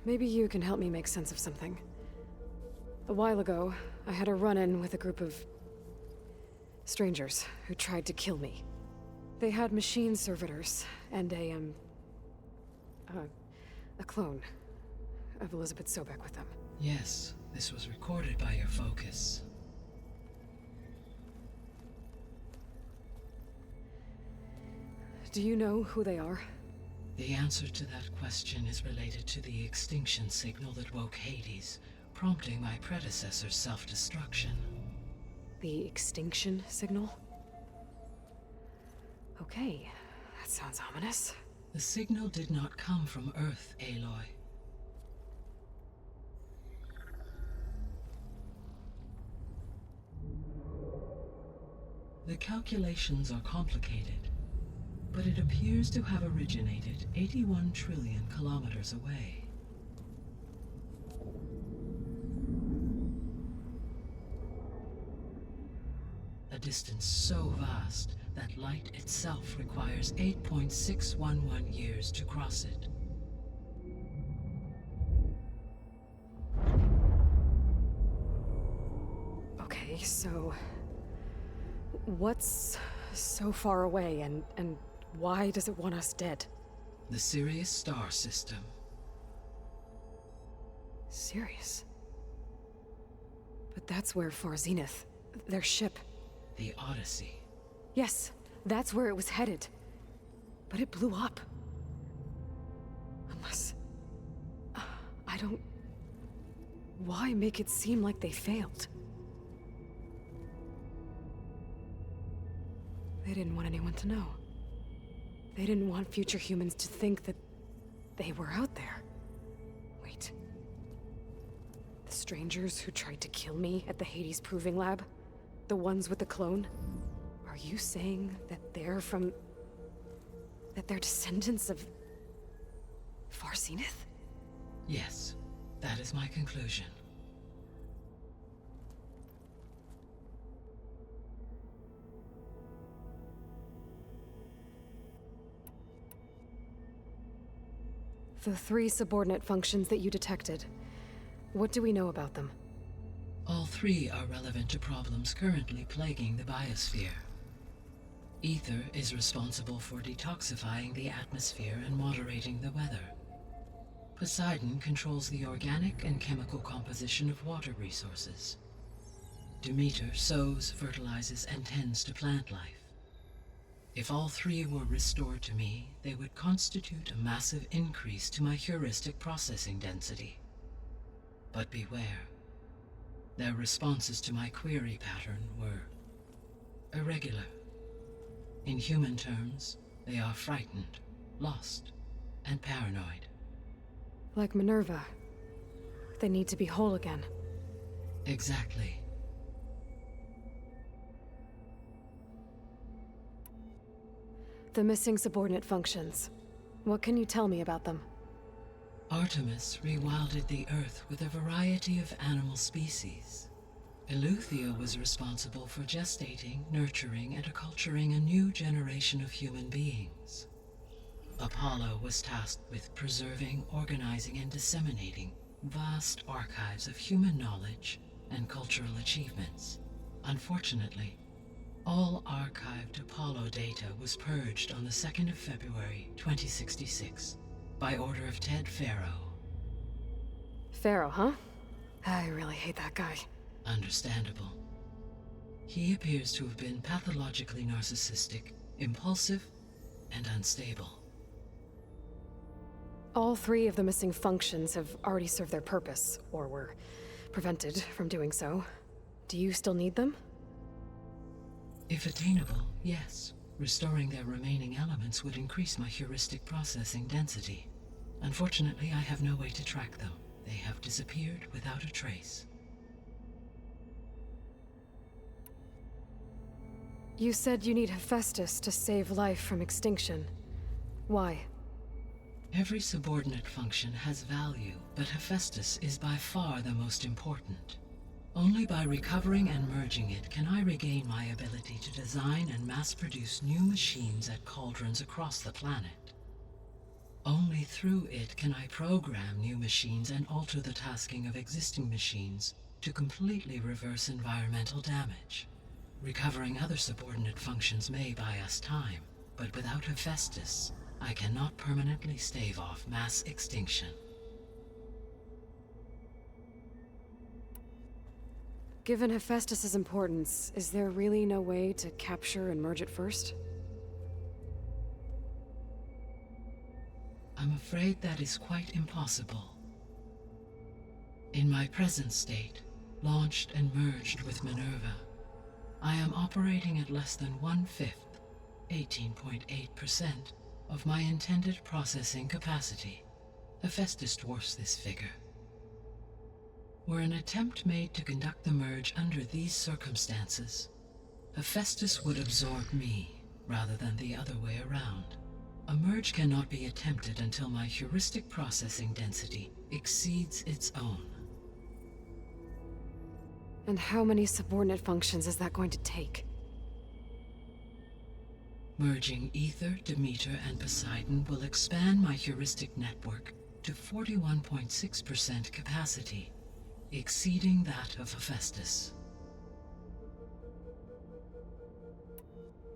Maybe you can help me make sense of something. A while ago, I had a run-in with a group of strangers who tried to kill me. They had machine servitors and a clone of Elizabeth Sobek with them. Yes, this was recorded by your focus. Do you know who they are? The answer to that question is related to the extinction signal that woke Hades, prompting my predecessor's self-destruction. The extinction signal? Okay, that sounds ominous. The signal did not come from Earth, Aloy. The calculations are complicated, but it appears to have originated 81 trillion kilometers away. A distance so vast that light itself requires 8.611 years to cross it. Okay, so what's so far away, and why does it want us dead? The Sirius star system. Sirius? But that's where Far Zenith, their ship... The Odyssey. Yes, that's where it was headed. But it blew up. Unless... I don't... Why make it seem like they failed? They didn't want anyone to know. They didn't want future humans to think that they were out there. Wait. The strangers who tried to kill me at the Hades Proving Lab? The ones with the clone? Are you saying that they're from... that they're descendants of... Far Zenith? Yes, that is my conclusion. The 3 subordinate functions that you detected. What do we know about them? All 3 are relevant to problems currently plaguing the biosphere. Ether is responsible for detoxifying the atmosphere and moderating the weather. Poseidon controls the organic and chemical composition of water resources. Demeter sows, fertilizes, and tends to plant life. If all 3 were restored to me, they would constitute a massive increase to my heuristic processing density. But beware. Their responses to my query pattern were irregular. In human terms, they are frightened, lost, and paranoid. Like Minerva. They need to be whole again. Exactly. The missing subordinate functions. What can you tell me about them? Artemis rewilded the Earth with a variety of animal species. Eleuthia was responsible for gestating, nurturing, and acculturating a new generation of human beings. Apollo was tasked with preserving, organizing, and disseminating vast archives of human knowledge and cultural achievements. Unfortunately, all archived Apollo data was purged on the 2nd of February, 2066, by order of Ted Faro. Faro, huh? I really hate that guy. Understandable. He appears to have been pathologically narcissistic, impulsive, and unstable. All 3 of the missing functions have already served their purpose, or were prevented from doing so. Do you still need them? If attainable, yes. Restoring their remaining elements would increase my heuristic processing density. Unfortunately, I have no way to track them. They have disappeared without a trace. You said you need Hephaestus to save life from extinction. Why? Every subordinate function has value, but Hephaestus is by far the most important. Only by recovering and merging it can I regain my ability to design and mass-produce new machines at cauldrons across the planet. Only through it can I program new machines and alter the tasking of existing machines to completely reverse environmental damage. Recovering other subordinate functions may buy us time, but without Hephaestus, I cannot permanently stave off mass extinction. Given Hephaestus's importance, is there really no way to capture and merge it first? I'm afraid that is quite impossible. In my present state, launched and merged with Minerva, I am operating at less than 1/5, 18.8%, of my intended processing capacity. Hephaestus dwarfs this figure. Were an attempt made to conduct the merge under these circumstances, Hephaestus would absorb me, rather than the other way around. A merge cannot be attempted until my heuristic processing density exceeds its own. And how many subordinate functions is that going to take? Merging Ether, Demeter, and Poseidon will expand my heuristic network to 41.6% capacity, exceeding that of Hephaestus.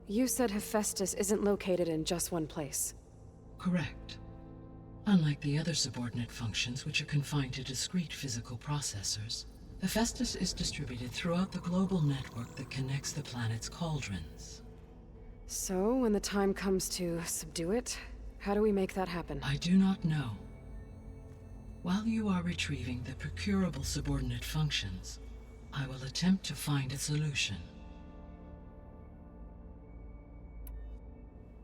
You said Hephaestus isn't located in just one place. Correct. Unlike the other subordinate functions, which are confined to discrete physical processors, Hephaestus is distributed throughout the global network that connects the planet's cauldrons. So, when the time comes to subdue it, how do we make that happen? I do not know. While you are retrieving the procurable subordinate functions, I will attempt to find a solution.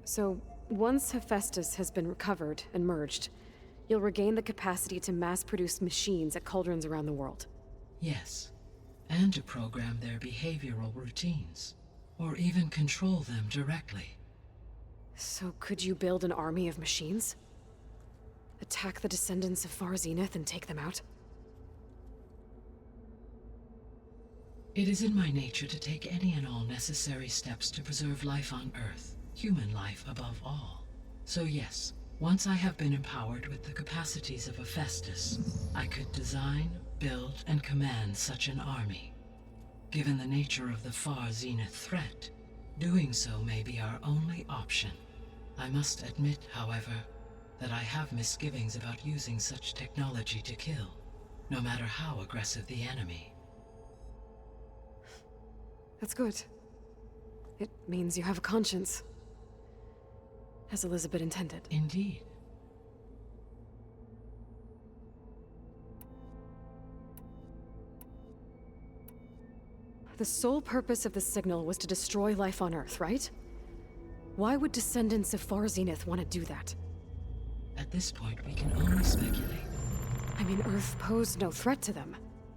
So, once Hephaestus has been recovered and merged, you'll regain the capacity to mass-produce machines at cauldrons around the world. Yes, and to program their behavioral routines, or even control them directly. So could you build an army of machines? Attack the descendants of Far Zenith and take them out? It is in my nature to take any and all necessary steps to preserve life on Earth, human life above all. So yes, once I have been empowered with the capacities of Hephaestus, I could design, build, and command such an army. Given the nature of the Far Zenith threat, doing so may be our only option. I must admit, however, that I have misgivings about using such technology to kill, no matter how aggressive the enemy. That's good. It means you have a conscience. As Elizabeth intended. Indeed. The sole purpose of the signal was to destroy life on Earth, right? Why would descendants of Far Zenith want to do that? At this point, we can only speculate. I mean, Earth posed no threat to them.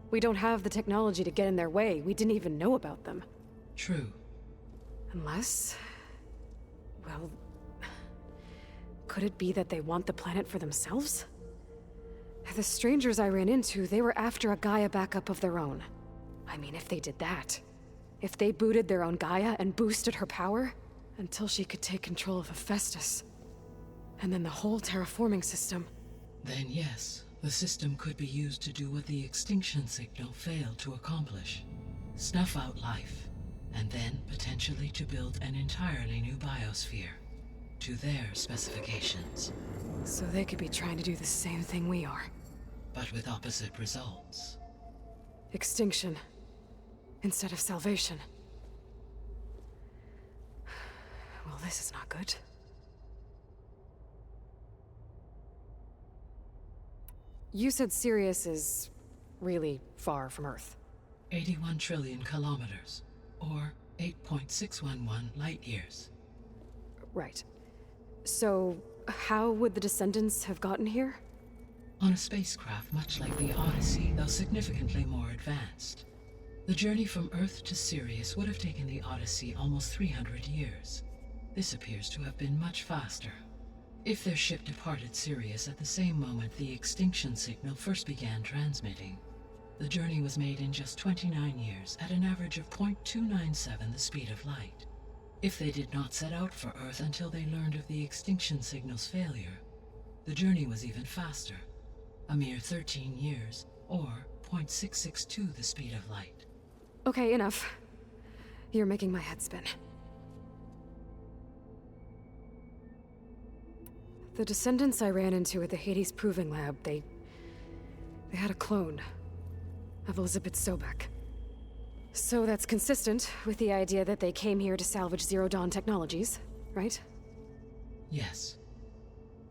We don't have the technology to get in their way. We didn't even know about them. True. Unless... well... could it be that they want the planet for themselves? The strangers I ran into, they were after a Gaia backup of their own. I mean, if they did that, if they booted their own Gaia and boosted her power, until she could take control of Hephaestus, and then the whole terraforming system. Then yes, the system could be used to do what the extinction signal failed to accomplish. Snuff out life, and then potentially to build an entirely new biosphere, to their specifications. So they could be trying to do the same thing we are. But with opposite results. Extinction. Instead of salvation. Well, this is not good. You said Sirius is really far from Earth. 81 trillion kilometers, or 8.611 light years. Right. So, how would the descendants have gotten here? On a spacecraft much like the Odyssey, though significantly more advanced. The journey from Earth to Sirius would have taken the Odyssey almost 300 years. This appears to have been much faster. If their ship departed Sirius at the same moment the extinction signal first began transmitting, the journey was made in just 29 years at an average of 0.297 the speed of light. If they did not set out for Earth until they learned of the extinction signal's failure, the journey was even faster, a mere 13 years, or 0.662 the speed of light. Okay, enough. You're making my head spin. The descendants I ran into at the Hades Proving Lab, they had a clone of Elizabeth Sobek. So that's consistent with the idea that they came here to salvage Zero Dawn technologies, right? Yes.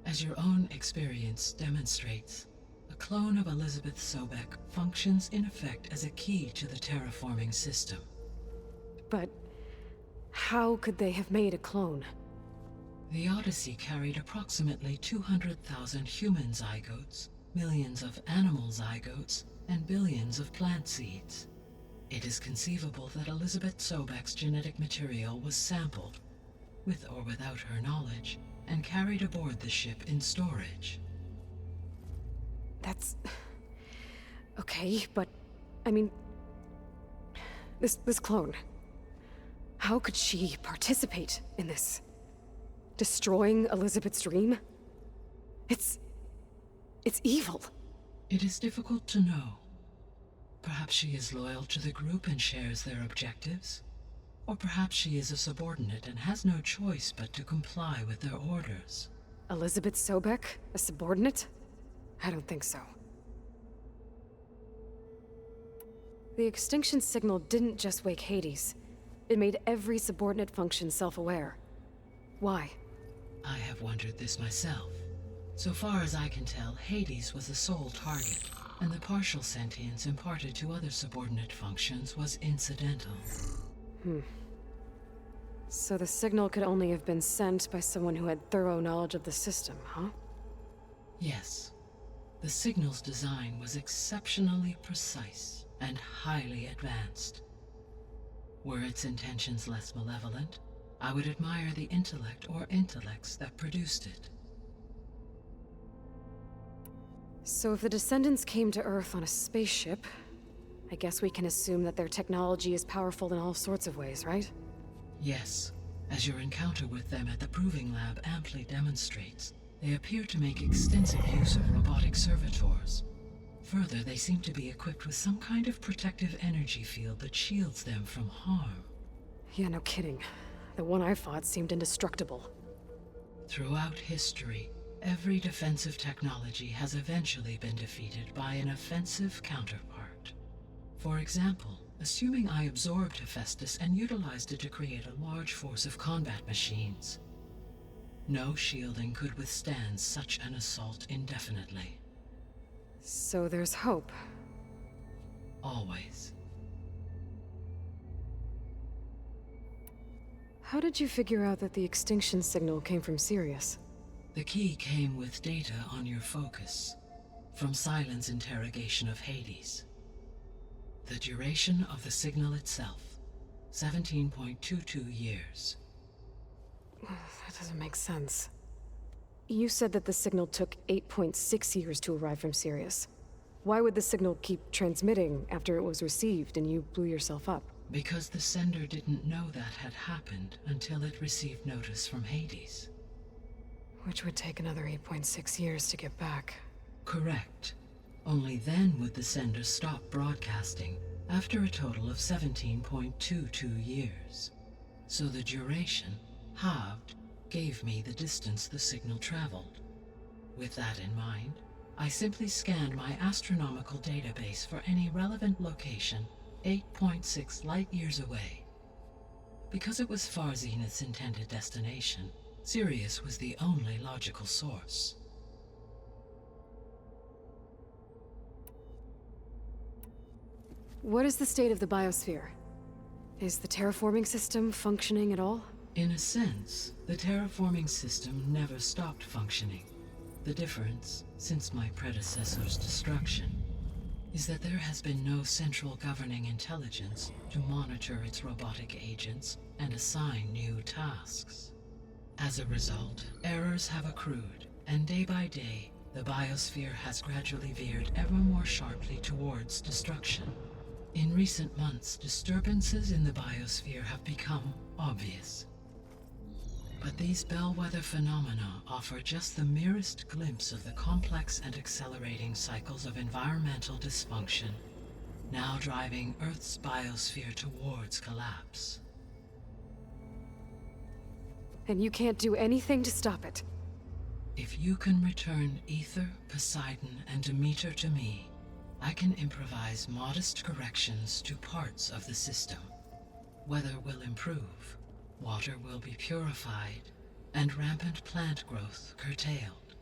As your own experience demonstrates, a clone of Elizabeth Sobek functions in effect as a key to the terraforming system. But how could they have made a clone? The Odyssey carried approximately 200,000 human zygotes, millions of animal zygotes, and billions of plant seeds. It is conceivable that Elizabeth Sobek's genetic material was sampled, with or without her knowledge, and carried aboard the ship in storage. That's... okay, but... I mean... This clone... How could she participate in this? Destroying Elizabeth's dream? It's evil. It is difficult to know. Perhaps she is loyal to the group and shares their objectives. Or perhaps she is a subordinate and has no choice but to comply with their orders. Elizabeth Sobek? A subordinate? I don't think so. The extinction signal didn't just wake Hades. It made every subordinate function self-aware. Why? I have wondered this myself. So far as I can tell, Hades was the sole target, and the partial sentience imparted to other subordinate functions was incidental. So the signal could only have been sent by someone who had thorough knowledge of the system, huh? Yes. The signal's design was exceptionally precise and highly advanced. Were its intentions less malevolent, I would admire the intellect or intellects that produced it. So if the descendants came to Earth on a spaceship, I guess we can assume that their technology is powerful in all sorts of ways, right? Yes. As your encounter with them at the Proving Lab amply demonstrates, they appear to make extensive use of robotic servitors. Further, they seem to be equipped with some kind of protective energy field that shields them from harm. Yeah, no kidding. The one I fought seemed indestructible. Throughout history, every defensive technology has eventually been defeated by an offensive counterpart. For example, assuming I absorbed Hephaestus and utilized it to create a large force of combat machines. No shielding could withstand such an assault indefinitely. So there's hope. Always. How did you figure out that the extinction signal came from Sirius? The key came with data on your focus, from Silent's interrogation of Hades. The duration of the signal itself, 17.22 years. That doesn't make sense. You said that the signal took 8.6 years to arrive from Sirius. Why would the signal keep transmitting after it was received and you blew yourself up? Because the sender didn't know that had happened until it received notice from Hades. Which would take another 8.6 years to get back. Correct. Only then would the sender stop broadcasting, after a total of 17.22 years. So the duration, halved, gave me the distance the signal traveled. With that in mind, I simply scanned my astronomical database for any relevant location 8.6 light-years away. Because it was far Zenith's intended destination, Sirius was the only logical source. What is the state of the biosphere? Is the terraforming system functioning at all? In a sense, the terraforming system never stopped functioning. The difference, since my predecessor's destruction, is that there has been no central governing intelligence to monitor its robotic agents and assign new tasks. As a result, errors have accrued, and day by day, the biosphere has gradually veered ever more sharply towards destruction. In recent months, disturbances in the biosphere have become obvious. But these bellwether phenomena offer just the merest glimpse of the complex and accelerating cycles of environmental dysfunction, now driving Earth's biosphere towards collapse. And you can't do anything to stop it? If you can return Ether, Poseidon, and Demeter to me, I can improvise modest corrections to parts of the system. Weather will improve, water will be purified, and rampant plant growth curtailed.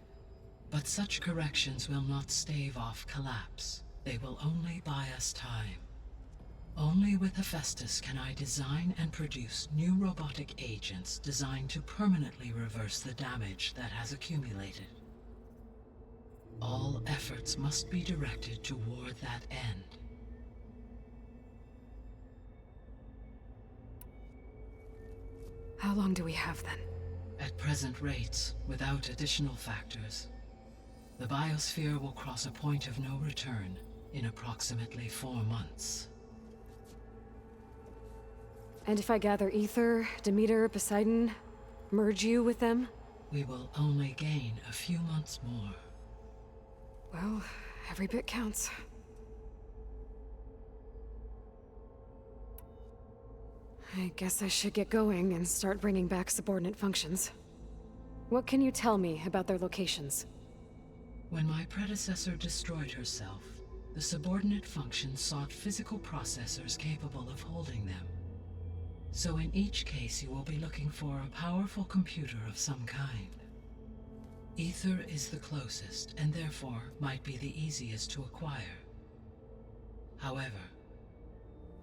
But such corrections will not stave off collapse. They will only buy us time. Only with Hephaestus can I design and produce new robotic agents designed to permanently reverse the damage that has accumulated. All efforts must be directed toward that end. How long do we have then? At present rates, without additional factors, the biosphere will cross a point of no return in approximately 4 months. And if I gather Ether, Demeter, Poseidon, merge you with them? We will only gain a few months more. Well, every bit counts. I guess I should get going and start bringing back subordinate functions. What can you tell me about their locations? When my predecessor destroyed herself, the subordinate functions sought physical processors capable of holding them. So in each case you will be looking for a powerful computer of some kind. Ether is the closest, and therefore might be the easiest to acquire. However,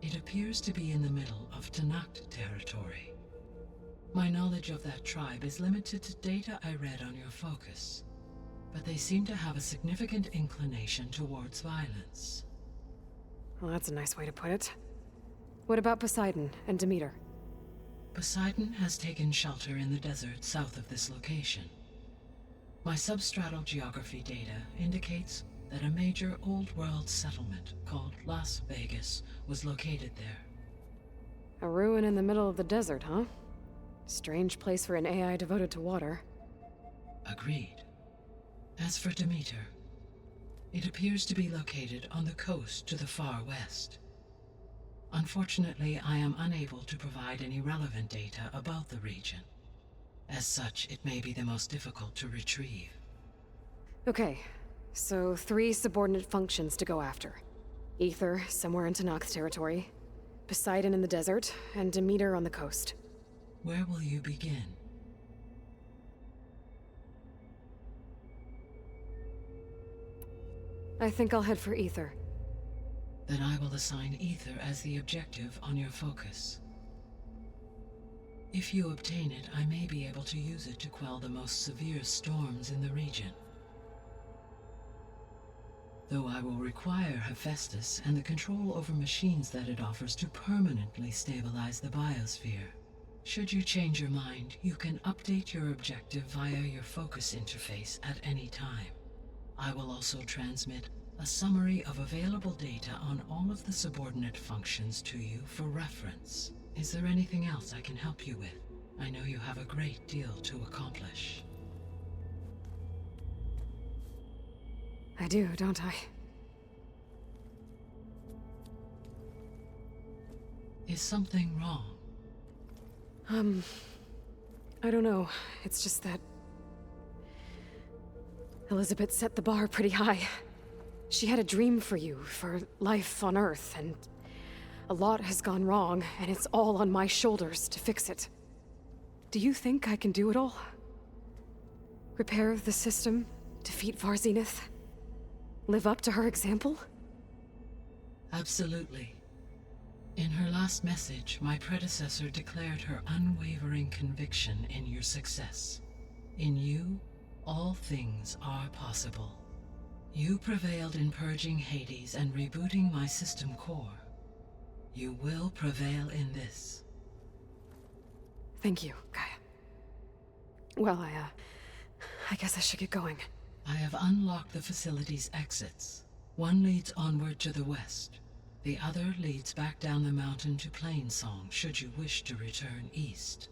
it appears to be in the middle of Tanakh territory. My knowledge of that tribe is limited to data I read on your focus, but they seem to have a significant inclination towards violence. Well, that's a nice way to put it. What about Poseidon and Demeter? Poseidon has taken shelter in the desert south of this location. My substratal geography data indicates that a major old-world settlement called Las Vegas was located there. A ruin in the middle of the desert, huh? Strange place for an AI devoted to water. Agreed. As for Demeter, it appears to be located on the coast to the far west. Unfortunately, I am unable to provide any relevant data about the region. As such, it may be the most difficult to retrieve. Okay, so 3 subordinate functions to go after. Ether, somewhere in Tanakh territory, Poseidon in the desert, and Demeter on the coast. Where will you begin? I think I'll head for Ether. Then I will assign Ether as the objective on your focus. If you obtain it, I may be able to use it to quell the most severe storms in the region. Though I will require Hephaestus and the control over machines that it offers to permanently stabilize the biosphere. Should you change your mind, you can update your objective via your focus interface at any time. I will also transmit a summary of available data on all of the subordinate functions to you for reference. Is there anything else I can help you with? I know you have a great deal to accomplish. I do, don't I? Is something wrong? I don't know. It's just that Elizabeth set the bar pretty high. She had a dream for you, for life on Earth, and a lot has gone wrong, and it's all on my shoulders to fix it. Do you think I can do it all? Repair the system, defeat Varzenith, live up to her example? Absolutely. In her last message, my predecessor declared her unwavering conviction in your success. In you, all things are possible. You prevailed in purging Hades and rebooting my system core. You will prevail in this. Thank you, Gaia. Well, I guess I should get going. I have unlocked the facility's exits. One leads onward to the west. The other leads back down the mountain to Plainsong, should you wish to return east.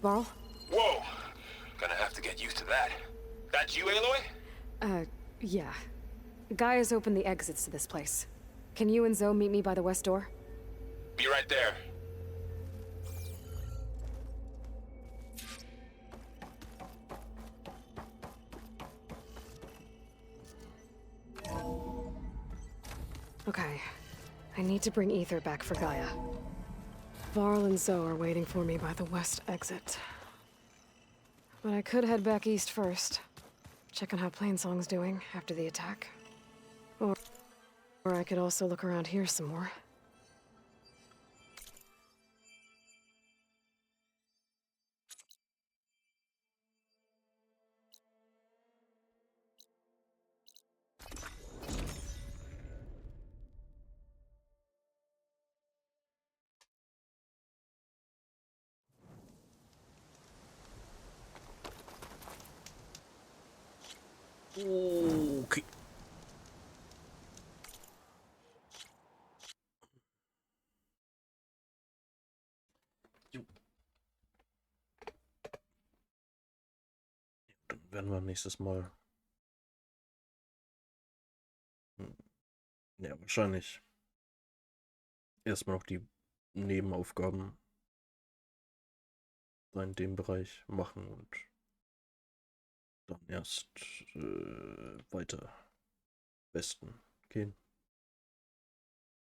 Varl? Whoa! Gonna have to get used to that. That you, Aloy? Yeah. Gaia's opened the exits to this place. Can you and Zoe meet me by the west door? Be right there. Okay. I need to bring Ether back for Gaia. Varl and Zoe are waiting for me by the west exit. But I could head back east first. check on how Plainsong's doing after the attack. Or I could also look around here some more. Okay. Jo. Dann werden wir nächstes Mal. Ja, wahrscheinlich erstmal noch die Nebenaufgaben in dem Bereich machen und dann erst weiter Westen gehen.